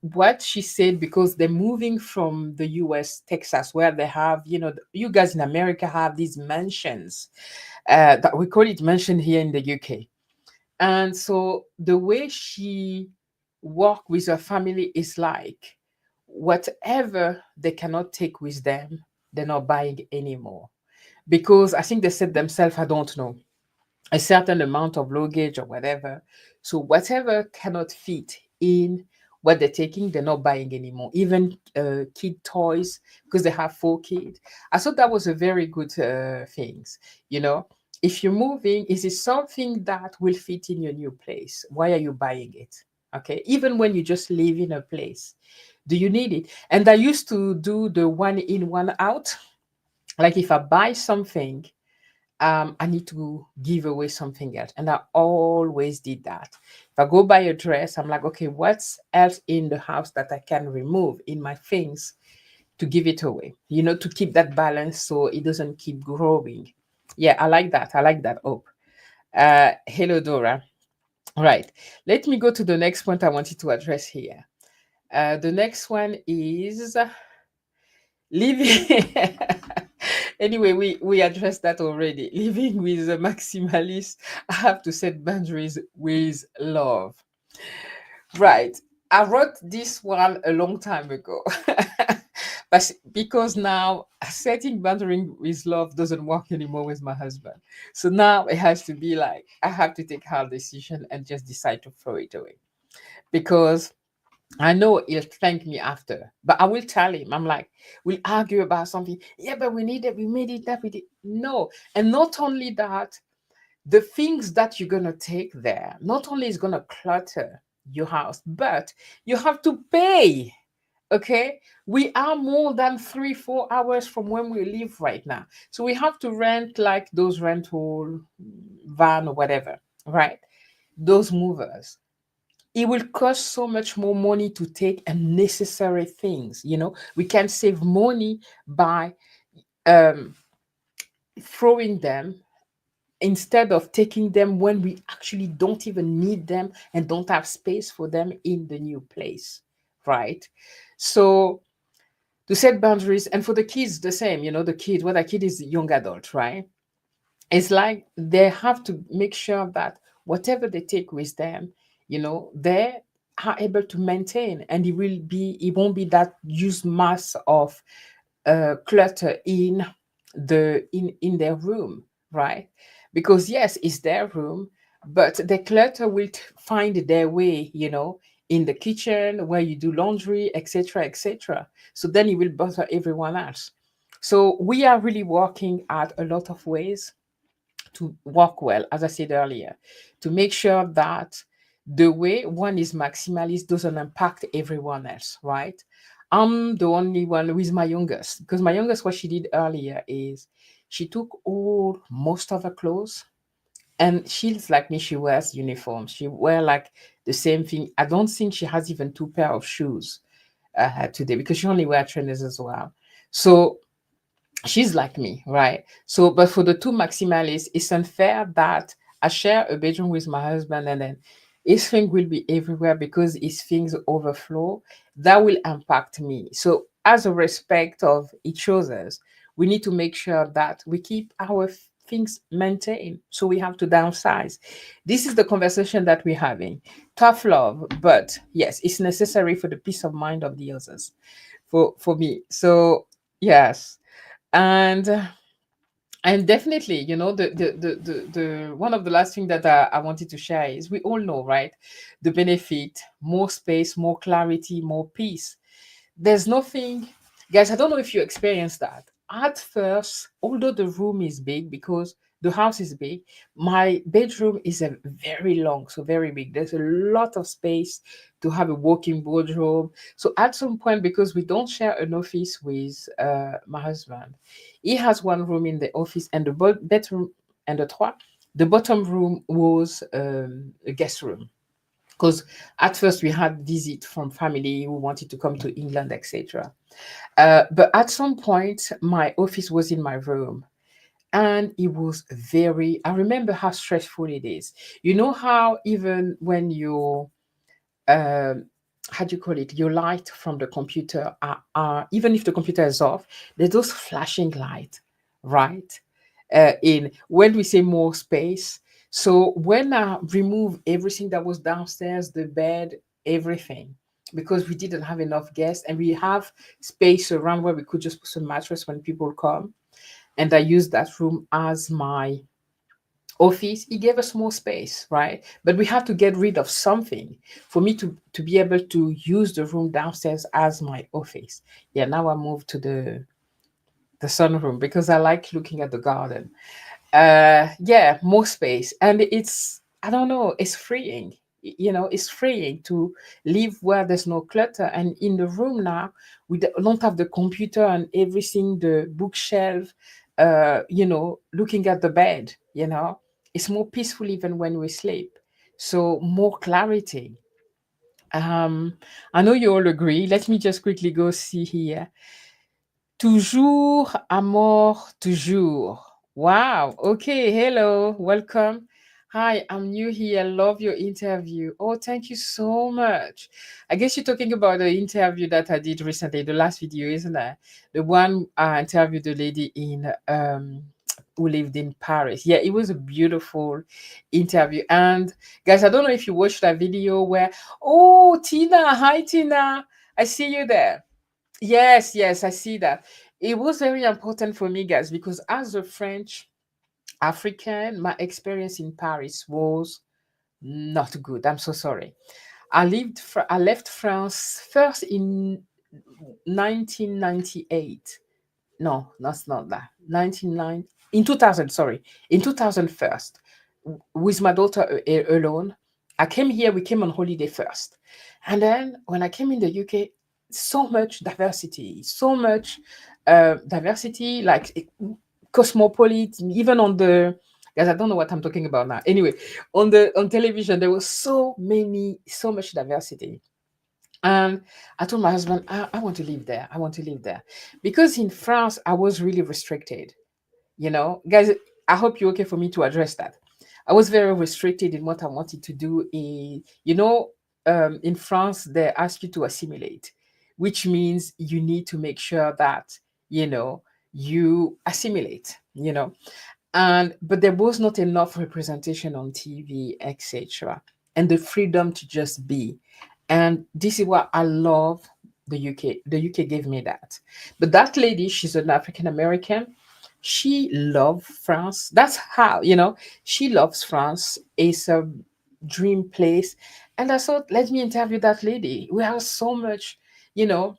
What she said, because they're moving from the US, Texas, where they have, you guys in America have these mansions, that we call it mansion here in the UK. And so the way she work with her family is like, whatever they cannot take with them, they're not buying anymore. Because I think they said themselves, I don't know, a certain amount of luggage or whatever. So whatever cannot fit in what they're taking, they're not buying anymore. Even kid toys, because they have 4 kids. I thought that was a very good things. You know, if you're moving, is it something that will fit in your new place? Why are you buying it? Okay, even when you just live in a place, do you need it? And I used to do the one in, one out. Like if I buy something, I need to give away something else. And I always did that. If I go buy a dress, I'm like, okay, what's else in the house that I can remove in my things to give it away? To keep that balance so it doesn't keep growing. Yeah, I like that. I like that. Oh, hello, Dora. Right. Let me go to the next point I wanted to address here. The next one is living. Anyway, we addressed that already. Living with a maximalist, I have to set boundaries with love. Right. I wrote this one a long time ago. But because now setting boundary with love doesn't work anymore with my husband. So now it has to be like I have to take hard decision and just decide to throw it away. Because I know he'll thank me after, but I will tell him. I'm like, we'll argue about something. Yeah, but we need it. We made it that we did. No. And not only that, the things that you're going to take there, not only is going to clutter your house, but you have to pay. Okay. We are more than 3, 4 hours from when we live right now. So we have to rent like those rental van or whatever, right? Those movers, it will cost so much more money to take unnecessary things. We can save money by um, throwing them instead of taking them when we actually don't even need them and don't have space for them in the new place, right? So to set boundaries, and for the kids the same. The kid, what a kid is young adult, right? It's like they have to make sure that whatever they take with them, they are able to maintain, and it won't be that huge mass of clutter in their room, right? Because yes, it's their room, but the clutter will find their way, in the kitchen where you do laundry, etc., etc. So then it will bother everyone else. So we are really working at a lot of ways to work well, as I said earlier, to make sure that the way one is maximalist doesn't impact everyone else, right? I'm the only one with my youngest, because my youngest, what she did earlier is she took all most of her clothes, and she's like me, she wears uniforms. She wear like the same thing. I don't think she has even 2 pair of shoes today, because she only wear trainers as well. So she's like me, right? So, but for the two maximalists, it's unfair that I share a bedroom with my husband and then his thing will be everywhere because his things overflow. That will impact me. So, as a respect of each other's, we need to make sure that we keep our things maintained. So, we have to downsize. This is the conversation that we're having. Tough love, but yes, it's necessary for the peace of mind of the others, for me. So, yes. And definitely, the one of the last thing that I wanted to share is we all know, right? The benefit, more space, more clarity, more peace. There's nothing, guys. I don't know if you experienced that. At first, although the room is big because the house is big, my bedroom is a very long, so very big. There's a lot of space to have a walk-in wardrobe. So at some point, because we don't share an office with my husband, he has one room in the office and the bedroom and the bottom room was a guest room, because at first we had visit from family who wanted to come to England, etc. But at some point, my office was in my room, and it was very. I remember how stressful it is. You know how even when you um, how do you call it? Your light from the computer are even if the computer is off, there's those flashing light, right? In when we say more space. So when I remove everything that was downstairs, the bed, everything, because we didn't have enough guests and we have space around where we could just put some mattress when people come. And I use that room as my office, it gave us more space, right? But we had to get rid of something for me to be able to use the room downstairs as my office. Yeah, now I moved to the sunroom because I like looking at the garden. Yeah, more space, and it's, I don't know, it's freeing. It's freeing to live where there's no clutter. And in the room now, we don't have the computer and everything, the bookshelf, looking at the bed. It's more peaceful even when we sleep, so more clarity. I know you all agree. Let me just quickly go see here. Toujours, amour, toujours. Wow. Okay. Hello. Welcome. Hi, I'm new here. Love your interview. Oh, thank you so much. I guess you're talking about the interview that I did recently, the last video, isn't it? The one I interviewed the lady in who lived in Paris. Yeah, it was a beautiful interview. And guys, I don't know if you watched that video where, oh, Tina, hi Tina. I see you there. Yes, yes, I see that. It was very important for me, guys, because as a French African, my experience in Paris was not good. I'm so sorry. I left France first in 1998. No, that's not that. 99 in 2000, sorry. In 2000 first, with my daughter alone. I came here, we came on holiday first. And then when I came in the UK, so much diversity, so much diversity, like cosmopolitan, even on the, guys, I don't know what I'm talking about now. Anyway, on television, there was so much diversity. And I told my husband, I want to live there. I want to live there. Because in France, I was really restricted. Guys, I hope you're okay for me to address that. I was very restricted in what I wanted to do. In France, they ask you to assimilate, which means you need to make sure that, you assimilate, and but there was not enough representation on TV, etc., and the freedom to just be. And this is what I love. The UK gave me that. But that lady, she's an African American. She loved France. That's how, she loves France. It's a dream place. And I thought, let me interview that lady. We have so much, you know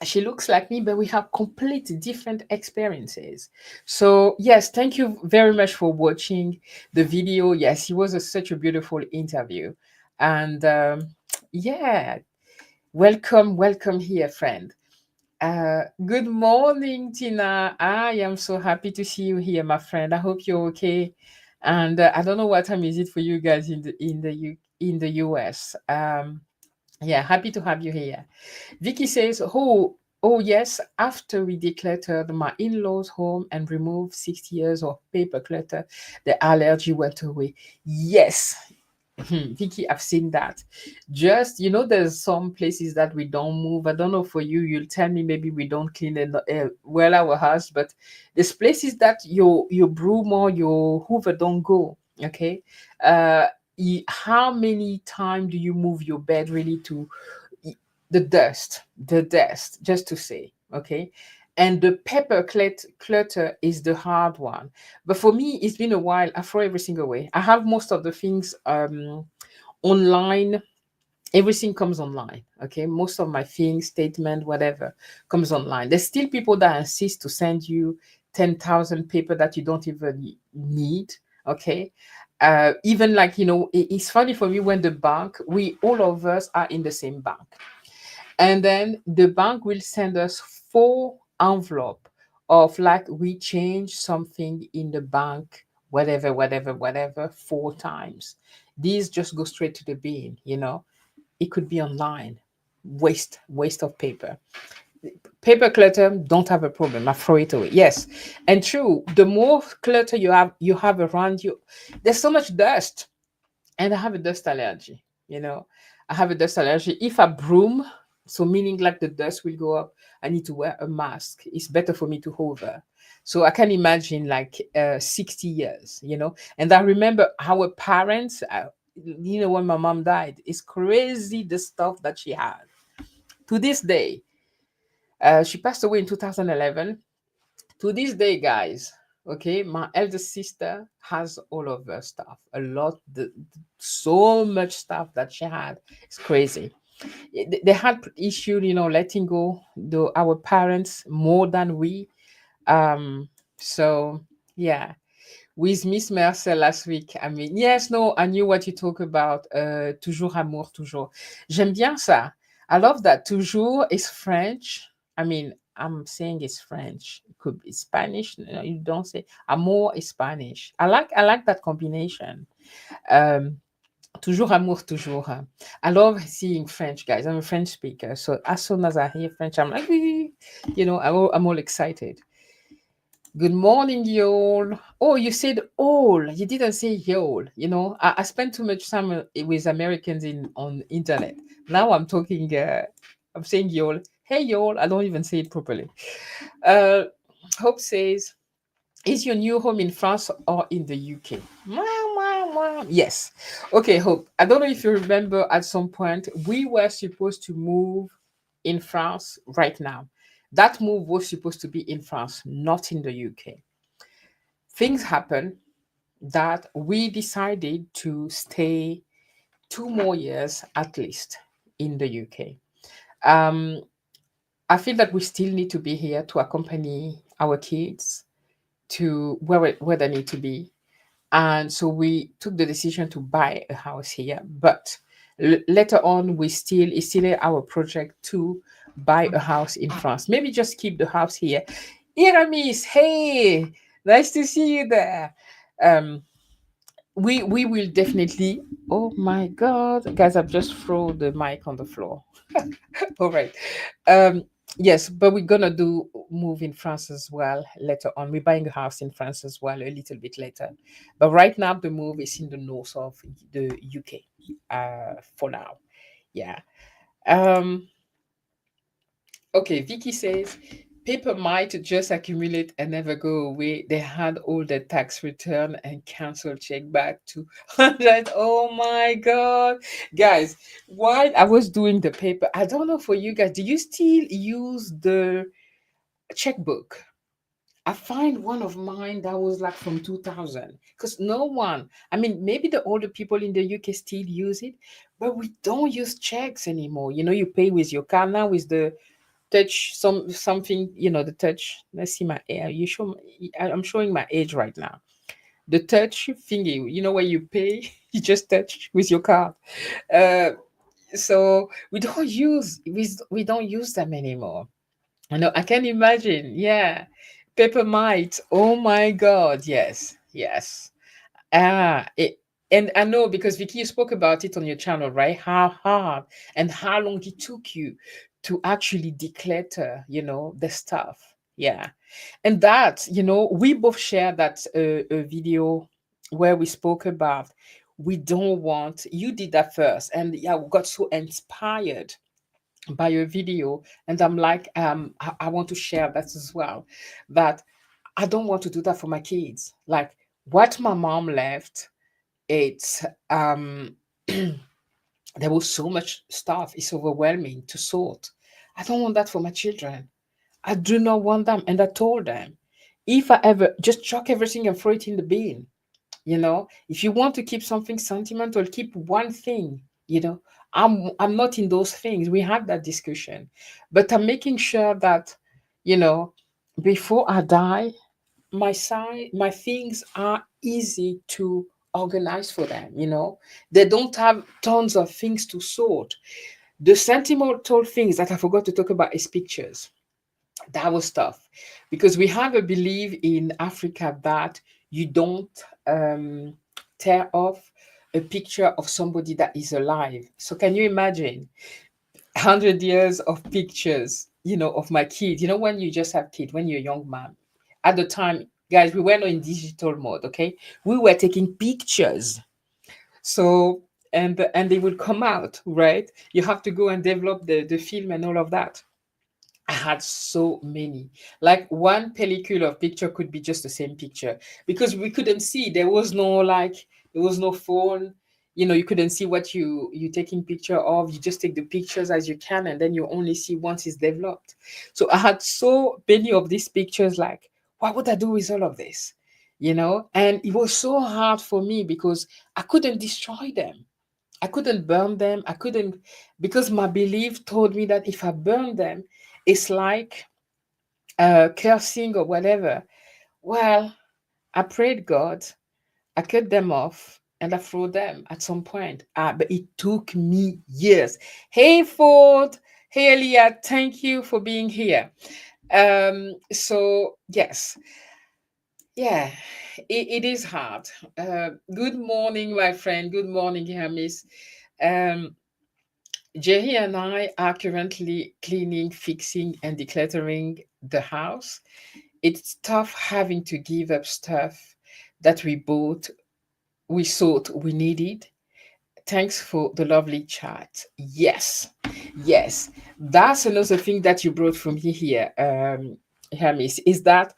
she looks like me, but we have complete different experiences. So yes, thank you very much for watching the video. Yes, it was such a beautiful interview. And yeah, welcome here, friend. Good morning, Tina. I am so happy to see you here, my friend. I hope you're okay. And I don't know what time is it for you guys in the US. Yeah, happy to have you here. Vicky says, oh yes, after we decluttered my in-laws' home and removed 60 years of paper clutter, the allergy went away. Yes, Vicky, I've seen that. Just, there's some places that we don't move. I don't know for you, you'll tell me maybe we don't clean well our house, but there's places that your broom or your hoover don't go. Okay. Uh, how many times do you move your bed really to the dust, just to say, okay? And the paper clutter is the hard one. But for me, it's been a while. I throw everything away. I have most of the things online. Everything comes online, okay? Most of my things, statement, whatever, comes online. There's still people that insist to send you 10,000 paper that you don't even need, okay? Even like, it's funny for me when the bank, we all of us are in the same bank, and then the bank will send us 4 envelope of like we change something in the bank, whatever, 4 times. These just go straight to the bin. It could be online. Waste of paper. Paper clutter, don't have a problem. I throw it away. Yes. And true, the more clutter you have around you, there's so much dust. And I have a dust allergy. You know, I have a dust allergy. If I broom, so meaning like the dust will go up, I need to wear a mask. It's better for me to hover. So I can imagine like 60 years, And I remember our parents, when my mom died, it's crazy the stuff that she had. To this day, she passed away in 2011. To this day, guys, Okay, my eldest sister has all of her stuff, a lot, so much stuff that she had. It's crazy. They had issue, letting go our parents more than we. Um, so yeah, with Miss Mercer last week. I mean, yes, no, I knew what you talk about. Toujours amour, toujours. J'aime bien ça. I love that. Toujours is French. I mean, I'm saying it's French. It could be Spanish. No, you don't say amour is Spanish. I like that combination. Um, toujours amour, toujours. Huh? I love seeing French guys. I'm a French speaker, so as soon as I hear French, I'm like, I'm all excited. Good morning, y'all. Oh, you said all. You didn't say y'all. I spent too much time with Americans on internet. Now I'm talking. I'm saying y'all. Hey, y'all. I don't even say it properly. Uh, Hope says, "Is your new home in France or in the UK?" Mwah, mwah, mwah. Yes. Okay, Hope. I don't know if you remember. At some point, we were supposed to move in France right now. That move was supposed to be in France, not in the UK. Things happen that we decided to stay 2 more years at least in the UK. Um, I feel that we still need to be here to accompany our kids to where they need to be. And so we took the decision to buy a house here. But later on, it's still our project to buy a house in France. Maybe just keep the house here. Iramis, hey, nice to see you there. Um, we will definitely. Oh my god, guys, I've just thrown the mic on the floor. All right. um yes, but we're gonna do move in France as well later on. We're buying a house in France as well a little bit later, but right now the move is in the north of the UK, for now. Yeah. um Okay, Vicky says paper might just accumulate and never go away. They had all the tax return and cancel check back to 100. Oh my God. Guys, while I was doing the paper, I don't know for you guys, do you still use the checkbook? I find one of mine that was like from 2000, because no one, I mean, maybe the older people in the UK still use it, but we don't use checks anymore. You pay with your card now with the touch something, the touch. Let's see my you show I'm showing my age right now. The touch thingy, where you pay, you just touch with your card. uh so we don't use them anymore. I know, I can imagine. Yeah, paper might, oh my god, yes, yes. And I know, because Vicky, you spoke about it on your channel, right? How hard and how long it took you to actually declutter, the stuff. Yeah. And that, we both shared that a video where we spoke about, we don't want, you did that first. And yeah, we got so inspired by your video. And I'm like, I want to share that as well. That I don't want to do that for my kids. Like what my mom left, it's there was so much stuff, it's overwhelming to sort. I don't want that for my children. I do not want them. And I told them, if I ever, just chuck everything and throw it in the bin. If you want to keep something sentimental, keep one thing. I'm not in those things. We had that discussion, but I'm making sure that, you know before I die, my things are easy to organize for them. They don't have tons of things to sort. The sentimental things that I forgot to talk about is pictures. That was tough, because we have a belief in Africa that you don't tear off a picture of somebody that is alive. So can you imagine 100 years of pictures, of my kid? When you just have kid, when you're a young man, at the time, guys, we were not in digital mode. Okay, we were taking pictures. So, and they will come out, right? You have to go and develop the film and all of that. I had so many. Like one pellicule of picture could be just the same picture, because we couldn't see. There was no phone. You couldn't see what you taking picture of. You just take the pictures as you can, and then you only see once it's developed. So I had so many of these pictures. Like What would I do with all of this? And it was so hard for me because I couldn't destroy them. I couldn't burn them. I couldn't, because my belief told me that if I burn them, it's like cursing or whatever. Well, I prayed God, I cut them off, and I threw them at some point. But it took me years. Hey, Ford. Hey, Elia. Thank you for being here. So, yes, yeah, it is hard. Good morning, my friend. Good morning, Hermes. Um, Jerry and I are currently cleaning, fixing, and decluttering the house. It's tough having to give up stuff that we thought we needed. Thanks for the lovely chat. Yes, yes. That's another thing that you brought from me here, Hermes, is that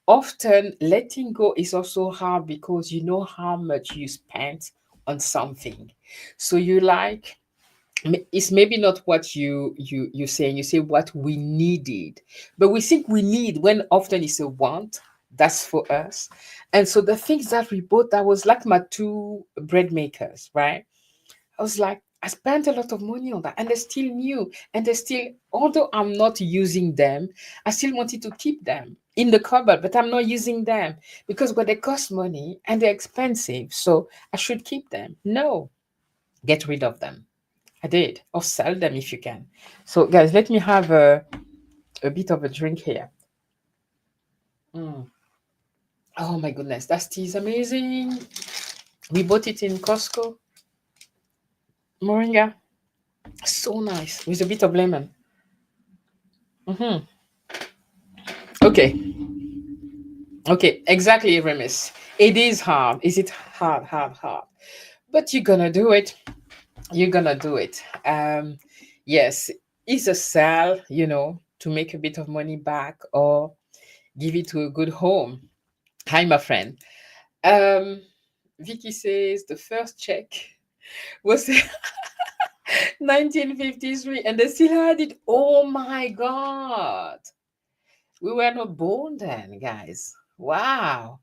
often letting go is also hard because you know how much you spent on something. So you like, it's maybe not what you're saying. You say what we needed, but we think we need when often it's a want. That's for us. And so the things that we bought, that was like my two bread makers, right? I was like, I spent a lot of money on that, and they're still new, and they're still, although I'm not using them, I still wanted to keep them in the cupboard, but I'm not using them because they cost money and they're expensive, so I should keep them. No, get rid of them. I did, or sell them if you can. So, guys, let me have a bit of a drink here. Mm. Oh my goodness, that tea is amazing. We bought it in Costco. Moringa, so nice with a bit of lemon. Hmm. Okay, okay, exactly, Remis. It is hard. Is it hard, hard, hard? But you're gonna do it. You're gonna do it. Yes, it's a sell, to make a bit of money back or give it to a good home. Hi, my friend. Um, Vicky says the first check was 1953 and they still had it. Oh my God. We were not born then, guys. Wow.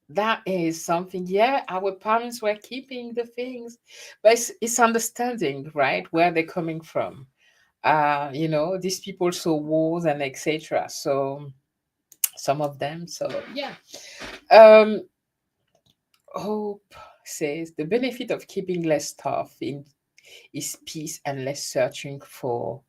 That is something. Yeah, our parents were keeping the things, but it's understanding, right, where they're coming from. These people saw wars and etc. So some of them. So yeah. Um, Hope says the benefit of keeping less stuff in is peace and less searching for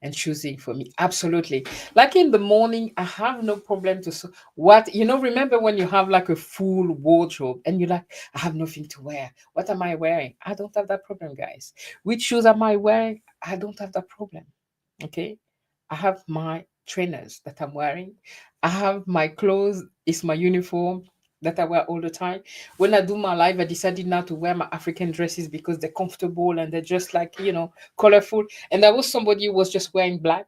and choosing for me. Absolutely. Like in the morning, I have no problem to remember when you have like a full wardrobe and you're like, I have nothing to wear. What am I wearing? I don't have that problem, guys. Which shoes am I wearing? I don't have that problem. Okay. I have my trainers that I'm wearing. I have my clothes, it's my uniform that I wear all the time. When I do my live, I decided not to wear my African dresses because they're comfortable and they're just like, colorful. And there was somebody who was just wearing black,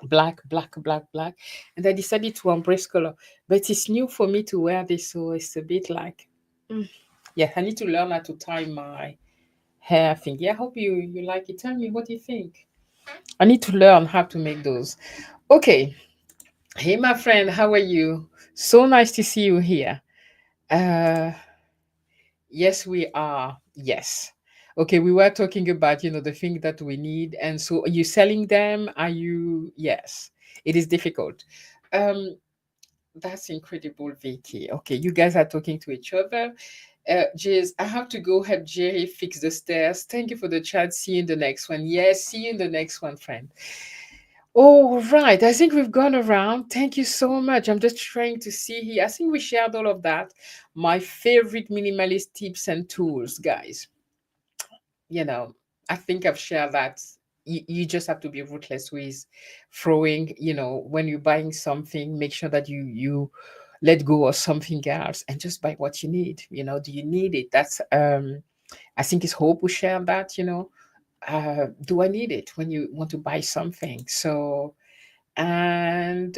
black, black, black, black. And I decided to embrace color. But it's new for me to wear this, so it's a bit like, mm, yeah, I need to learn how to tie my hair thing. Yeah, I hope you like it. Tell me what you think. I need to learn how to make those. Okay. Hey, my friend, how are you? So nice to see you here. Uh, yes, we are. Yes. Okay, we were talking about, the thing that we need. And so are you selling them? Are you? Yes, it is difficult. Um, that's incredible, Vicky. Okay, you guys are talking to each other. Jays, I have to go help Jerry fix the stairs. Thank you for the chat. See you in the next one. Yes, see you in the next one, friend. All right. I think we've gone around. Thank you so much. I'm just trying to see here. I think we shared all of that. My favorite minimalist tips and tools, guys. You know, I think I've shared that. You just have to be ruthless with throwing, when you're buying something, make sure that you let go of something else and just buy what you need. Do you need it? That's I think it's Hope who shared that, do I need it when you want to buy something? So and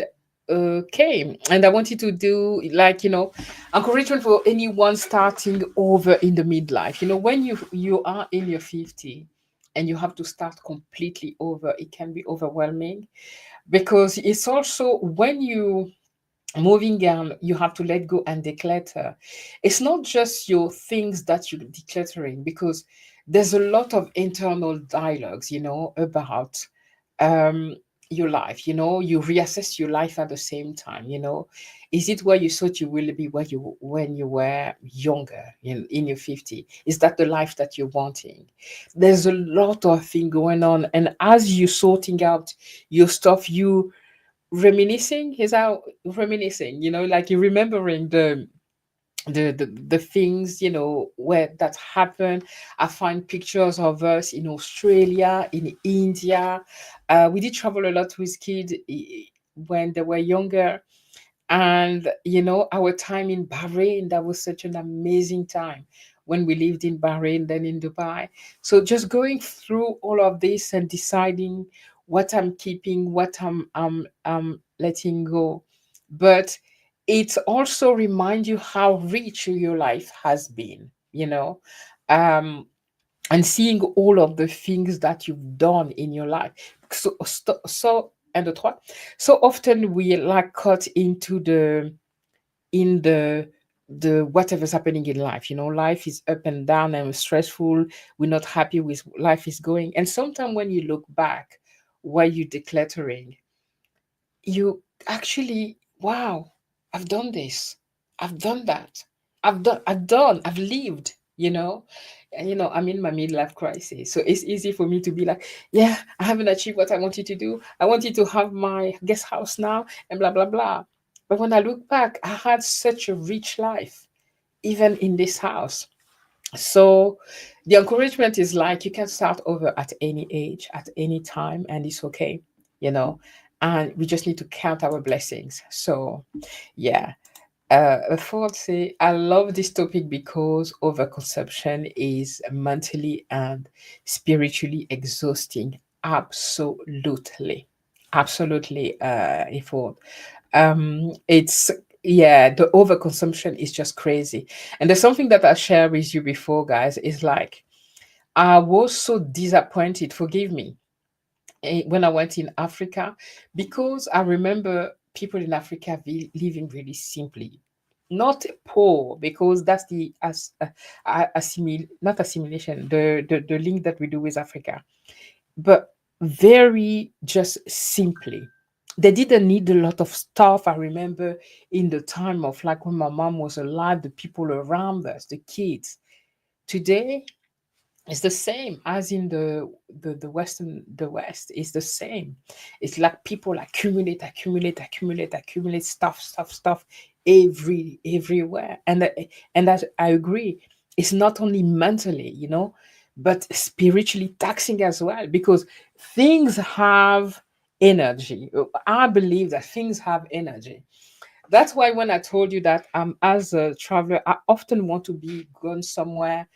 okay, and I wanted to do like encouragement for anyone starting over in the midlife. When you are in your 50 and you have to start completely over, it can be overwhelming because it's also when you moving on, you have to let go and declutter. It's not just your things that you're decluttering, because there's a lot of internal dialogues, about um your life. You reassess your life at the same time. Is it where you thought you will be, where you when you were younger, in your 50? Is that the life that you're wanting? There's a lot of thing going on, and as you sorting out your stuff, you reminiscing is how reminiscing, like you're remembering the things, where that happened. I find pictures of us in Australia, in India. We did travel a lot with kids, when they were younger. And our time in Bahrain, that was such an amazing time when we lived in Bahrain, then in Dubai. So just going through all of this and deciding what I'm keeping, what I'm letting go. But it also reminds you how rich your life has been, um, and seeing all of the things that you've done in your life. And the trois. So often we like caught into the whatever's happening in life. Life is up and down and stressful. We're not happy with life is going. And sometimes when you look back while you're decluttering, you actually, wow, I've done this, I've done that, I've lived, and I'm in my midlife crisis, so it's easy for me to be like, yeah, I haven't achieved what I wanted to do. I wanted to have my guest house now, and blah blah blah. But when I look back, I had such a rich life, even in this house. So the encouragement is like, you can start over at any age, at any time, and it's okay, you know. And we just need to count our blessings. So, yeah. Ford say, I love this topic because overconsumption is mentally and spiritually exhausting. Absolutely. Absolutely, Ford. It's yeah, the overconsumption is just crazy. And there's something that I shared with you before, guys, is like, I was so disappointed, forgive me, when I went in Africa, because I remember people in Africa living really simply. Not poor, because that's the not assimilation, the link that we do with Africa, but very just simply. They didn't need a lot of stuff. I remember in the time of like when my mom was alive, the people around us, the kids. Today, it's the same as in the West. It's the same. It's like people accumulate stuff everywhere. And that I agree. It's not only mentally, but spiritually taxing as well, because things have energy. I believe that things have energy. That's why when I told you that as a traveler, I often want to be gone somewhere,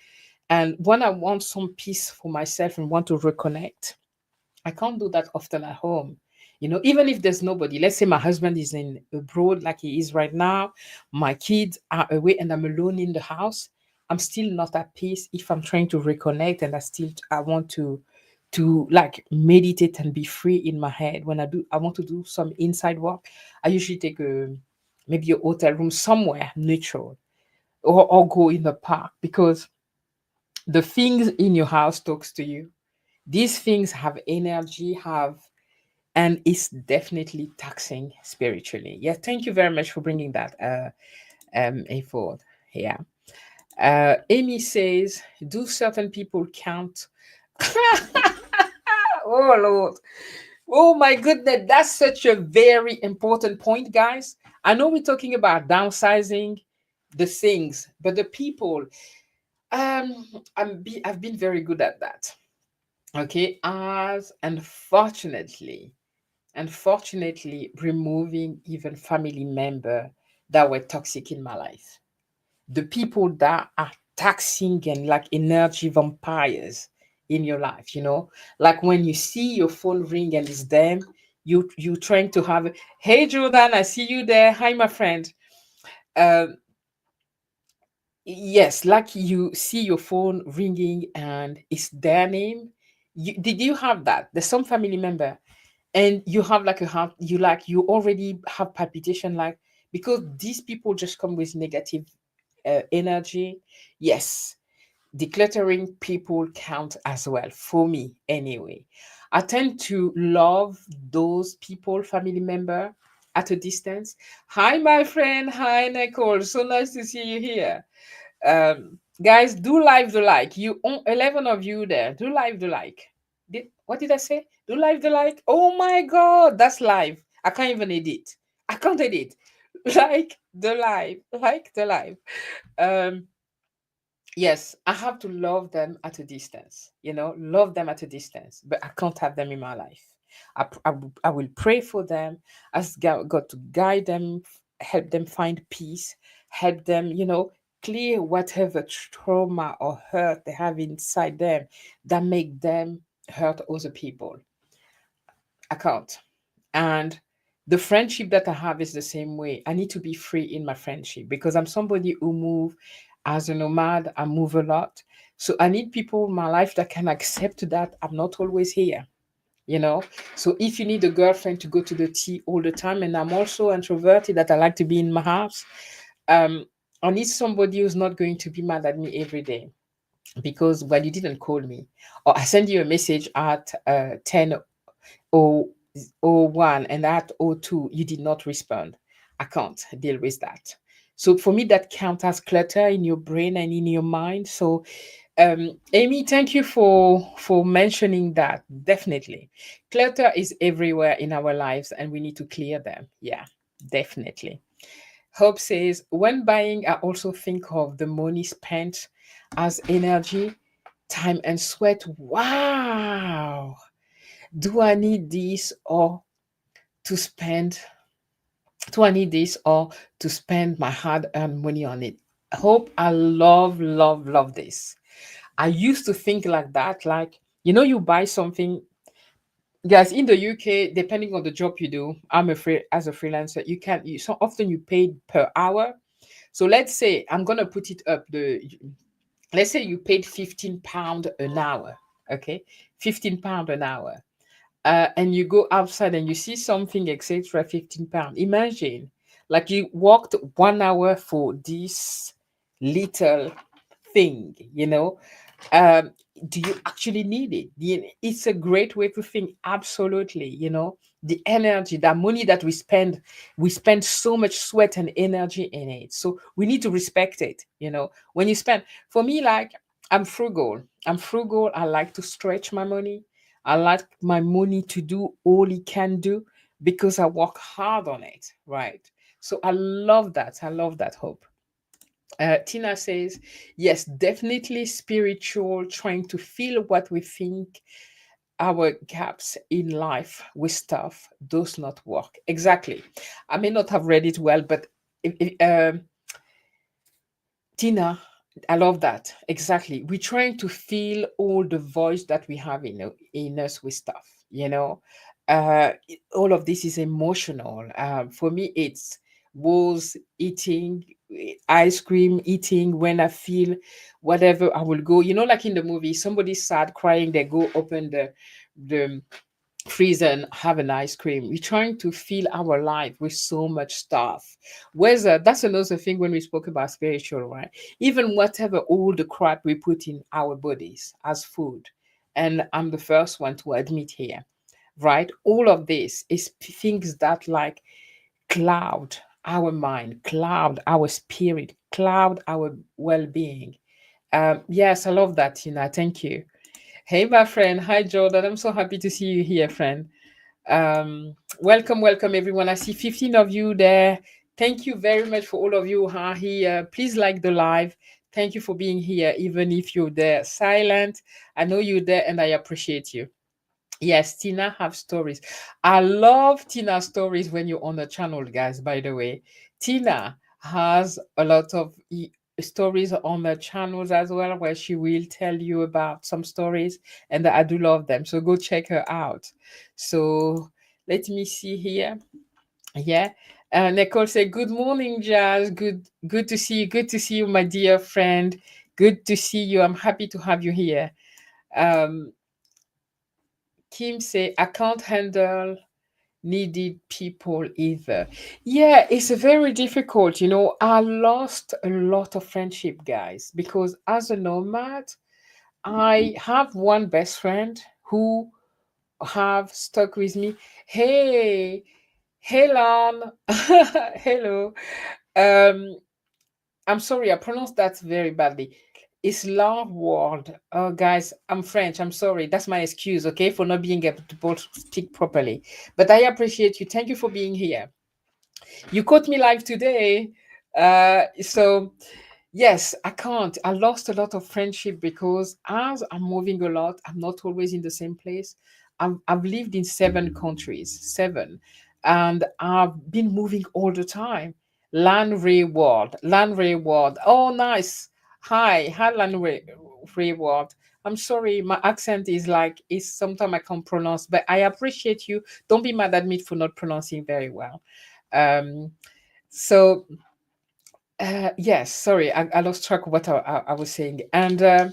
and when I want some peace for myself and want to reconnect, I can't do that often at home. Even if there's nobody, let's say my husband is in abroad like he is right now, my kids are away and I'm alone in the house, I'm still not at peace if I'm trying to reconnect, and I want to like meditate and be free in my head. When I want to do some inside work, I usually take maybe a hotel room somewhere neutral, or go in the park, because the things in your house talks to you. These things have energy, and it's definitely taxing spiritually. Yeah, thank you very much for bringing that a forward. Yeah. Amy says, do certain people count? Oh Lord. Oh my goodness, that's such a very important point, guys. I know we're talking about downsizing the things, but the people, I've been very good at that. Okay, as unfortunately removing even family member that were toxic in my life. The people that are taxing and like energy vampires in your life, like when you see your phone ring and it's them, you trying to have, hey Jordan, I see you there, hi my friend. um yes, like you see your phone ringing and it's their name. Did you have that? There's some family member, and you have like a heart, you already have palpitation, like because these people just come with negative energy. Yes, decluttering people count as well for me anyway. I tend to love those people, family member at a distance. Hi, my friend. Hi, Nicole. So nice to see you here. Guys, do live the like. 11 of you there. Do live the like. What did I say? Do live the like. Oh my God, that's live. I can't even edit. I can't edit. Like the live. Like the live. Um, yes, I have to love them at a distance, love them at a distance, but I can't have them in my life. I will pray for them, ask God to guide them, help them find peace, help them, clear whatever trauma or hurt they have inside them that make them hurt other people. I can't. And the friendship that I have is the same way. I need to be free in my friendship because I'm somebody who move as a nomad. I move a lot. So I need people in my life that can accept that I'm not always here, you know. So if you need a girlfriend to go to the tea all the time, and I'm also introverted that I like to be in my house, um, I need somebody who's not going to be mad at me every day because well you didn't call me, or I send you a message at 10 or 01 and at 02 you did not respond. I can't deal with that. So for me that counts as clutter in your brain and in your mind. So Amy, thank you for mentioning that. Definitely clutter is everywhere in our lives and we need to clear them. Yeah, definitely. Hope says when buying I also think of the money spent as energy, time and sweat. Wow, do I need this or to spend do I need this or to spend my hard-earned money on it? Hope, I love this. I used to think like that, like you buy something. Guys, in the UK, depending on the job you do, I'm afraid as a freelancer, you so often you paid per hour. So let's say I'm gonna put it up the let's say you paid £15 an hour. Okay, £15 an hour, and you go outside and you see something, etc., £15. Imagine, like you walked 1 hour for this little thing, um, do you actually need it? It's a great way to think. Absolutely, the energy, that money that we spend so much sweat and energy in it. So we need to respect it. When you spend, for me, like I'm frugal. I'm frugal. I like to stretch my money. I like my money to do all it can do because I work hard on it. Right. So I love that. I love that, Hope. Tina says, yes, definitely spiritual, trying to feel what we think our gaps in life with stuff does not work. Exactly. I may not have read it well, but Tina, I love that. Exactly. We're trying to feel all the voice that we have in us with stuff, all of this is emotional. For me, it's was eating ice cream, eating when I feel whatever I will go. Like in the movie, somebody's sad, crying, they go open the freezer and have an ice cream. We're trying to fill our life with so much stuff. Whether that's another thing when we spoke about spiritual, right? Even whatever all the crap we put in our bodies as food. And I'm the first one to admit here, right? All of this is things that like cloud our mind, cloud our spirit, cloud our well-being. Yes, I love that, Tina. Thank you. Hey, my friend. Hi, Jordan. I'm so happy to see you here, friend. Welcome, everyone. I see 15 of you there. Thank you very much for all of you who are here. Please like the live. Thank you for being here, even if you're there silent. I know you're there and I appreciate you. Yes, Tina have stories. I love Tina's stories when you're on the channel, guys, by the way. Tina has a lot of stories on the channels as well, where she will tell you about some stories, and I do love them. So go check her out. So let me see here. Yeah. Nicole said, good morning, Jazz. Good to see you. Good to see you, my dear friend. Good to see you. I'm happy to have you here. Um, Kim say, I can't handle needed people either. Yeah, it's very difficult. I lost a lot of friendship, guys, because as a nomad, I have one best friend who have stuck with me. Hey, hey, Lam. Hello. Um, I'm sorry, I pronounced that very badly. Islam world. Oh, guys, I'm French. I'm sorry. That's my excuse, okay, for not being able to both speak properly. But I appreciate you. Thank you for being here. You caught me live today. So yes, I can't. I lost a lot of friendship because as I'm moving a lot, I'm not always in the same place. I've lived in 7 countries, seven, and I've been moving all the time. Land reward. Oh, nice. Hi, reward. I'm sorry, my accent is sometimes I can't pronounce, but I appreciate you. Don't be mad at me for not pronouncing very well. Um, so yes, sorry, I lost track of what I was saying. And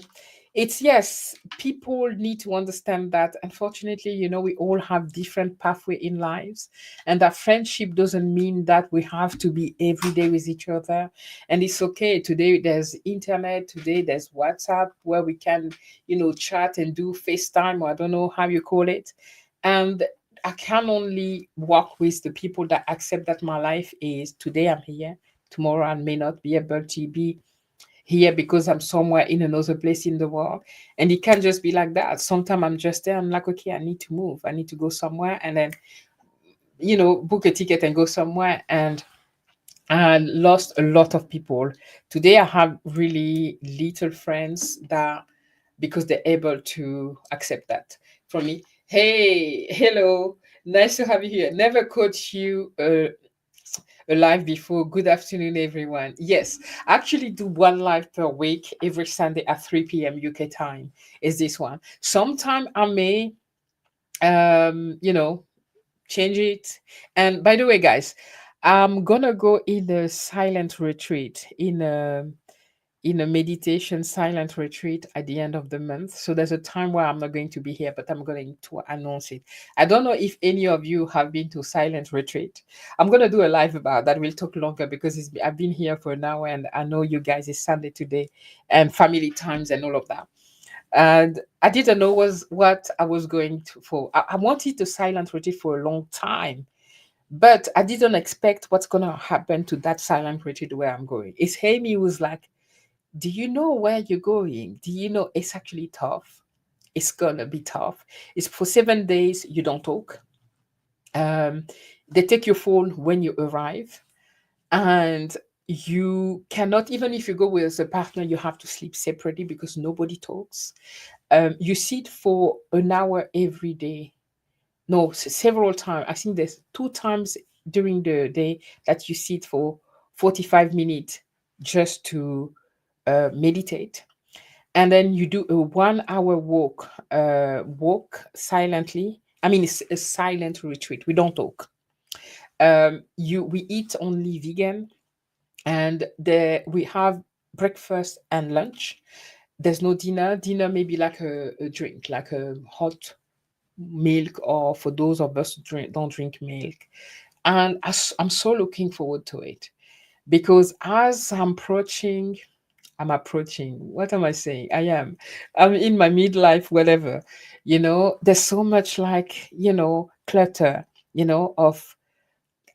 it's yes, people need to understand that unfortunately, we all have different pathway in lives, and that friendship doesn't mean that we have to be every day with each other. And it's okay. Today there's internet, today there's WhatsApp where we can, chat and do FaceTime, or I don't know how you call it. And I can only work with the people that accept that my life is today I'm here, tomorrow I may not be able to be here because I'm somewhere in another place in the world. And it can just be like that. Sometimes I'm just there, I'm like, okay, I need to move. I need to go somewhere and then, book a ticket and go somewhere. And I lost a lot of people. Today I have really little friends that because they're able to accept that from me. Hey, hello. Nice to have you here. Never caught you a live before. Good afternoon, everyone. Yes, I actually do one live per week every Sunday at 3 p.m. UK time. Is this one? Sometime I may, change it. And by the way, guys, I'm gonna go in a silent retreat in a meditation silent retreat at the end of the month. So there's a time where I'm not going to be here, but I'm going to announce it. I don't know if any of you have been to silent retreat. I'm going to do a live about that. We'll talk longer because I've been here for an hour and I know you guys it's Sunday today and family times and all of that. And I didn't know was what I was going to for. I wanted to silent retreat for a long time, but I didn't expect what's gonna happen to that silent retreat where I'm going. It's Amy who's like, do you know where you're going? Do you know it's actually tough? It's gonna be tough. It's for 7 days, you don't talk. Um, they take your phone when you arrive, and you cannot, even if you go with a partner, you have to sleep separately because nobody talks. You sit for an hour every day. No, several times. I think there's 2 times during the day that you sit for 45 minutes just to meditate, and then you do a 1 hour walk silently. I mean, it's a silent retreat. We don't talk. You We eat only vegan, and we have breakfast and lunch. There's no dinner. Dinner may be like a drink, like a hot milk, or for those of us who don't drink milk. And I'm so looking forward to it because as I'm approaching. What am I saying? I'm in my midlife, whatever. There's so much like, clutter, of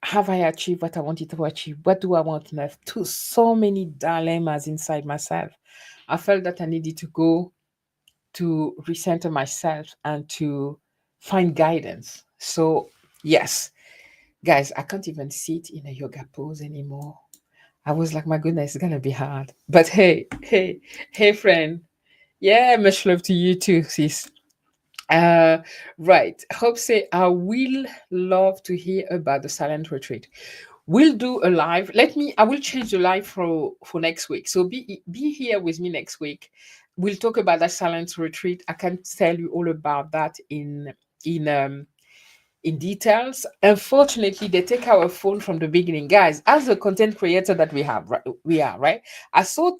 have I achieved what I wanted to achieve? What do I want left? To so many dilemmas inside myself. I felt that I needed to go to recenter myself and to find guidance. So, yes, guys, I can't even sit in a yoga pose anymore. I was like, my goodness, it's gonna be hard. But hey, friend. Yeah, much love to you too, sis. Uh, right. Hope say I will love to hear about the silent retreat. We'll do a live. I will change the live for next week. So be here with me next week. We'll talk about that silent retreat. I can tell you all about that in um in details. Unfortunately, they take our phone from the beginning, guys. As a content creator that we are right. I thought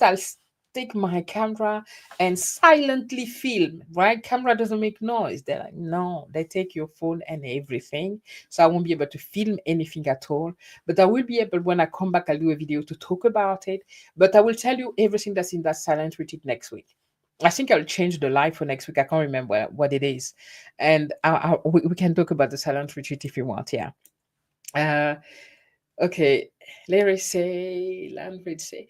take my camera and silently film, right? Camera doesn't make noise. They're like, no, they take your phone and everything. So I won't be able to film anything at all. But I will be able, when I come back, I'll do a video to talk about it. But I will tell you everything that's in that silent retreat next week. I think I'll change the live for next week. I can't remember what it is. And we can talk about the silent retreat if you want. Yeah. Uh, okay. Larry say, Landry say,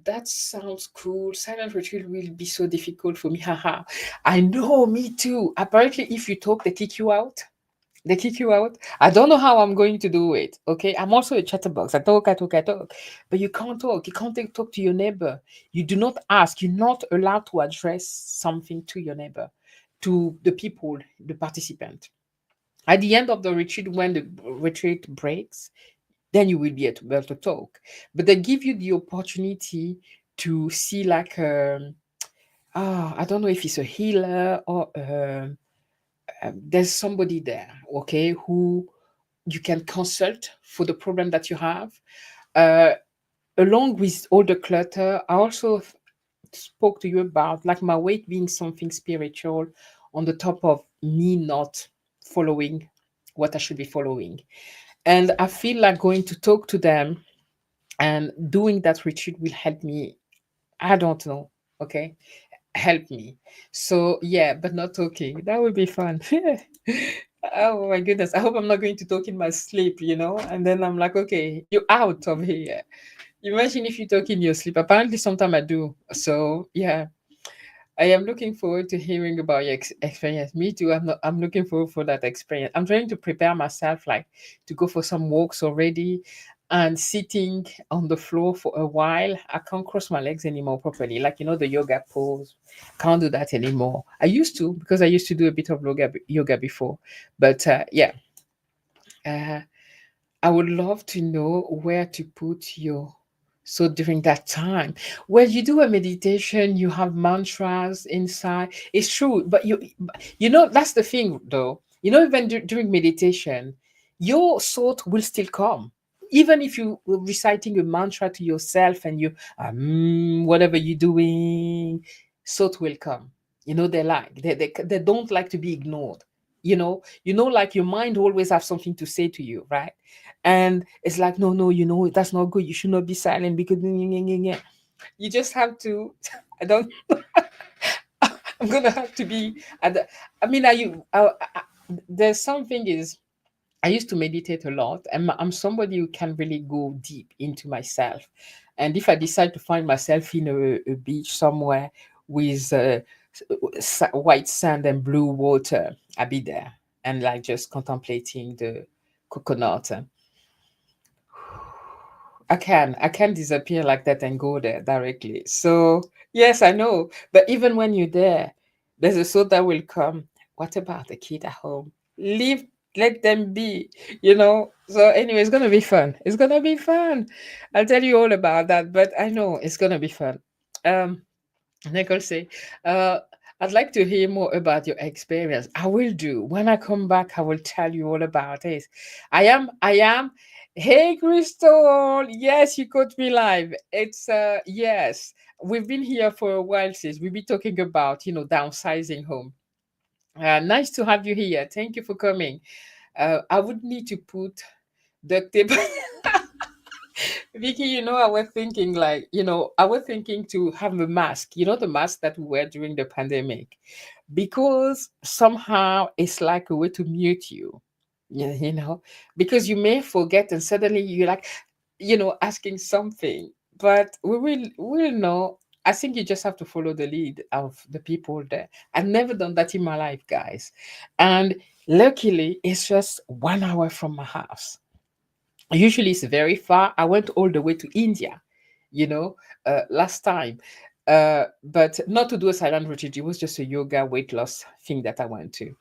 that sounds cool. Silent retreat will be so difficult for me. Haha. I know, me too. Apparently, if you talk, they kick you out. They kick you out. I don't know how I'm going to do it. Okay. I'm also a chatterbox. I talk. But you can't talk. You can't talk to your neighbor. You do not ask. You're not allowed to address something to your neighbor, to the people, the participant. At the end of the retreat, when the retreat breaks, then you will be able to talk. But they give you the opportunity to see, like, I don't know if it's a healer or there's somebody there, okay, who you can consult for the problem that you have. Uh, Along with all the clutter, I also spoke to you about, like, my weight being something spiritual on the top of me not following what I should be following. And I feel like going to talk to them and doing that retreat will help me. I don't know. Okay. Help me. So, yeah, but not talking. That would be fun. Oh my goodness. I hope I'm not going to talk in my sleep. And then I'm like, okay, you're out of here. Imagine if you talk in your sleep. Apparently, sometimes I do. So, yeah. I am looking forward to hearing about your experience. Me too. I'm looking forward for that experience. I'm trying to prepare myself, like, to go for some walks already, and sitting on the floor for a while. I can't cross my legs anymore properly. Like, the yoga pose. Can't do that anymore. I used to, because I used to do a bit of yoga before. But yeah. Uh, I would love to know where to put your, so during that time. Well, you do a meditation, you have mantras inside. It's true, but that's the thing though. Even during meditation, your thought will still come. Even if you were reciting a mantra to yourself and you, whatever you're doing, thought will come. They don't like to be ignored. Like, your mind always have something to say to you, right? And it's like, no, no, that's not good. You should not be silent because you just have to. I don't. I'm gonna have to be. I mean, are you? There's something is. I used to meditate a lot, and I'm somebody who can really go deep into myself. And if I decide to find myself in a beach somewhere with white sand and blue water, I'll be there and, like, just contemplating the coconut. I can disappear like that and go there directly. So yes, I know. But even when you're there, there's a thought that will come. What about the kid at home? Leave, let them be. So anyway, it's gonna be fun. It's gonna be fun. I'll tell you all about that. But I know it's gonna be fun. Um, Nicole say, uh, I'd like to hear more about your experience. I will do. When I come back, I will tell you all about it. I am. Hey, Crystal. Yes, you caught me live. It's, yes, we've been here for a while since we've been talking about, downsizing home. Nice to have you here. Thank you for coming. I would need to put duct tape. Vicky, I was thinking to have a mask, the mask that we wear during the pandemic, because somehow it's like a way to mute you, because you may forget and suddenly you're like, asking something, but we'll know. I think you just have to follow the lead of the people there. I've never done that in my life, guys. And luckily, it's just 1 hour from my house. Usually it's very far. I went all the way to India, last time. But not to do a silent retreat. It was just a yoga weight loss thing that I went to.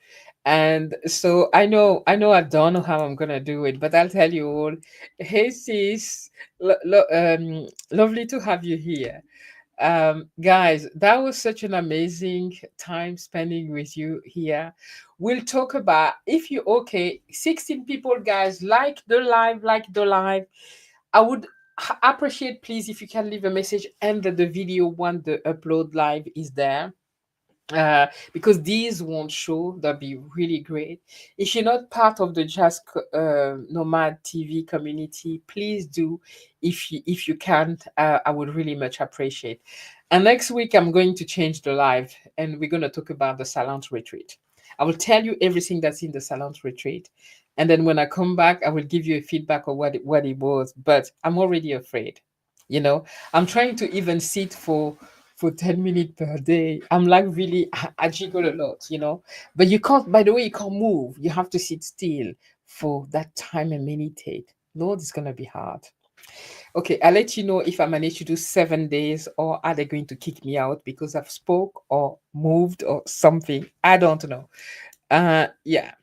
And so I don't know how I'm gonna do it, but I'll tell you all. Hey sis, lovely to have you here. Guys, that was such an amazing time spending with you here. We'll talk about, if you okay, 16 people, guys, like the live. I would Appreciate, please, if you can leave a message and that the video when the upload live is there, because these won't show. That'd be really great. If you're not part of the Nomad TV community, please do. If you can't, I would really much appreciate. And next week I'm going to change the live, and we're going to talk about the silent retreat. I will tell you everything that's in the silent retreat, and then when I come back, I will give you a feedback of what it was. But I'm already afraid. You know, I'm trying to even sit for 10 minutes per day. I'm like really, I jiggle a lot, But you can't, by the way, you can't move. You have to sit still for that time and meditate. Lord, it's going to be hard. Okay, I'll let you know if I manage to do 7 days, or are they going to kick me out because I've spoke or moved or something. I don't know. Yeah.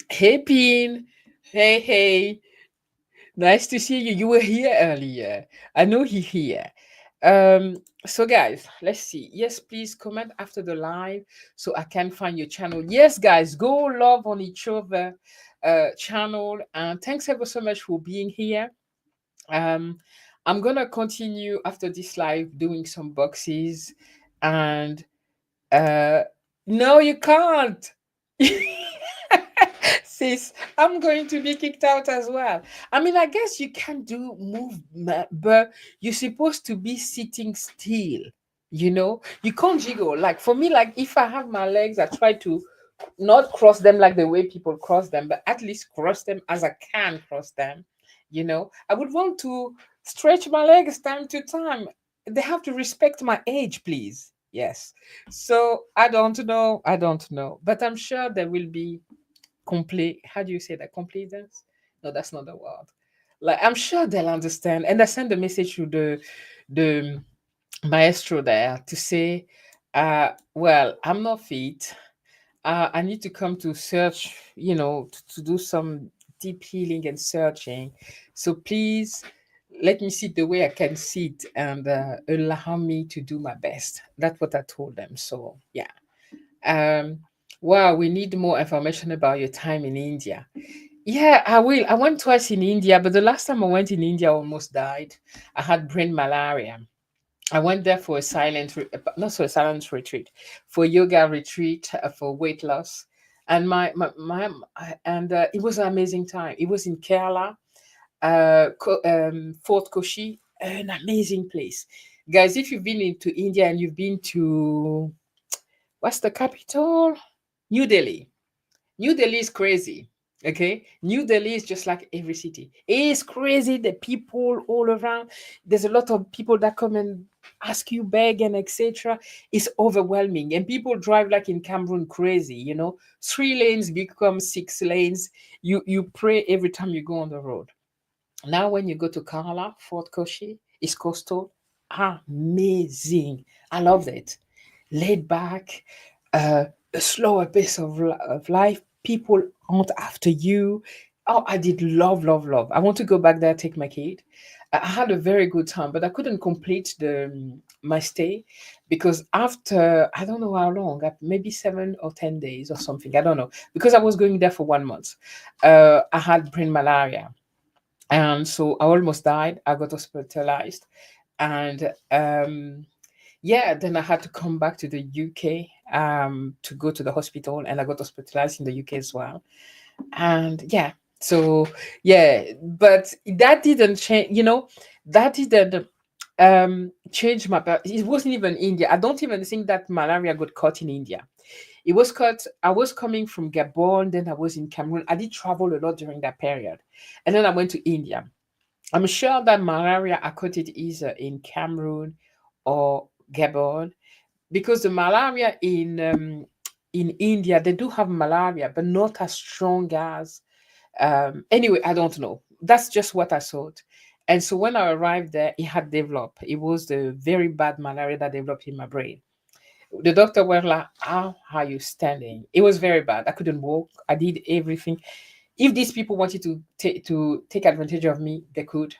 Hey, Pin. Hey, hey. Nice to see you. You were here earlier. I know he here. So guys, let's see. Yes, please comment after the live so I can find your channel. Yes, guys, go love on each other channel. And thanks ever so much for being here. Um, I'm gonna continue after this live doing some boxes, and uh no, you can't. Sis, I'm going to be kicked out as well. I mean, I guess you can do movement, but you're supposed to be sitting still. You can't jiggle. Like for me, like if I have my legs, I try to not cross them like the way people cross them, but at least cross them as I can cross them. I would want to stretch my legs time to time. They have to respect my age, please. Yes. So I don't know. I don't know. But I'm sure there will be complete, how do you say that? Completeness? No, that's not the word. Like I'm sure they'll understand. And I send a message to the maestro there to say, well, I'm not fit. I need to come to search, to do some deep healing and searching. So please let me sit the way I can sit, and allow me to do my best. That's what I told them. So yeah. Um, wow, we need more information about your time in India. Yeah, I will. I went twice in India, but the last time I went in India, I almost died. I had brain malaria. I went there for a not so a silent retreat, for yoga retreat, for weight loss, and it was an amazing time. It was in Kerala, Fort Kochi, an amazing place, guys. If you've been into India and you've been to, what's the capital? New Delhi. New Delhi is crazy. Okay, New Delhi is just like every city. It's crazy. The people all around. There's a lot of people that come and ask you, beg, and etc. It's overwhelming, and people drive like in Cameroon crazy. 3 lanes become 6 lanes. You pray every time you go on the road. Now, when you go to Kerala, Fort Kochi, it's coastal. Amazing. I love it. Laid back, a slower pace of life. People aren't after you. Oh, I did love, love, love. I want to go back there, take my kid. I had a very good time, but I couldn't complete my stay because after, I don't know how long, maybe 7 or 10 days or something. I don't know, because I was going there for 1 month. I had brain malaria, and so I almost died. I got hospitalized, and yeah, then I had to come back to the UK to go to the hospital, and I got hospitalized in the UK as well. And yeah, so yeah, but that didn't change. That didn't change my. It wasn't even India. I don't even think that malaria got caught in India. It was caught. I was coming from Gabon, then I was in Cameroon. I did travel a lot during that period, and then I went to India. I'm sure that malaria, I caught it either in Cameroon or Gabon, because the malaria in India, they do have malaria, but not as strong as. Anyway, I don't know. That's just what I thought. And so when I arrived there, it had developed. It was the very bad malaria that developed in my brain. The doctor were like, "How are you standing?" It was very bad. I couldn't walk. I did everything. If these people wanted to take advantage of me, they could.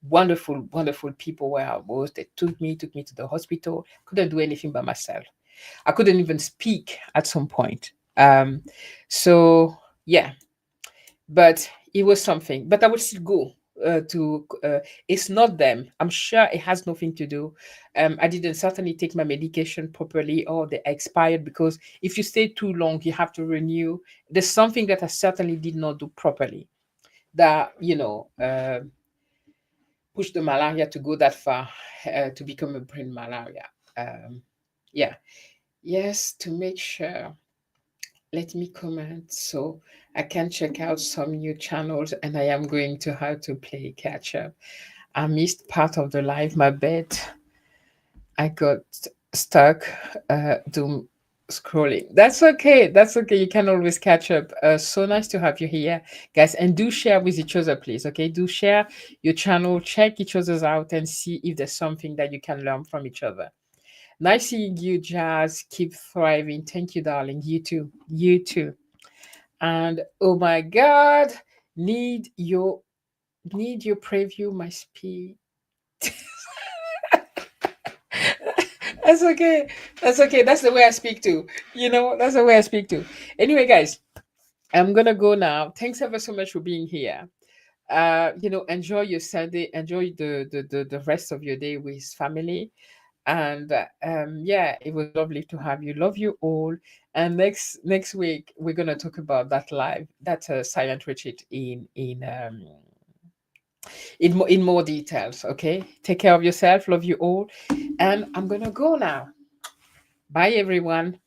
Wonderful, wonderful people where I was. They took me to the hospital. Couldn't do anything by myself. I couldn't even speak at some point. So yeah, but it was something. But I would still go. it's not them. I'm sure it has nothing to do. I didn't certainly take my medication properly, or they expired, because if you stay too long you have to renew. There's something that I certainly did not do properly, that push the malaria to go that far, to become a brain malaria. um yeah. Yes, to make sure, let me comment so I can check out some new channels, and I am going to have to play catch up. I missed part of the live, my bad. I got stuck doom scrolling. That's okay. That's okay. You can always catch up. So nice to have you here, guys. And do share with each other, please. Okay, do share your channel, check each other's out, and see if there's something that you can learn from each other. Nice seeing you, Jazz. Keep thriving. Thank you, darling. You too. You too. And oh my God, need your need your preview my speed. That's okay. That's okay. That's the way I speak to. That's the way I speak to. Anyway, guys, I'm gonna go now. Thanks ever so much for being here. Enjoy your Sunday. Enjoy the rest of your day with family. And yeah, it was lovely to have you. Love you all. And next week we're gonna talk about that silent retreat in more details. Okay, take care of yourself. Love you all. And I'm gonna go now. Bye, everyone.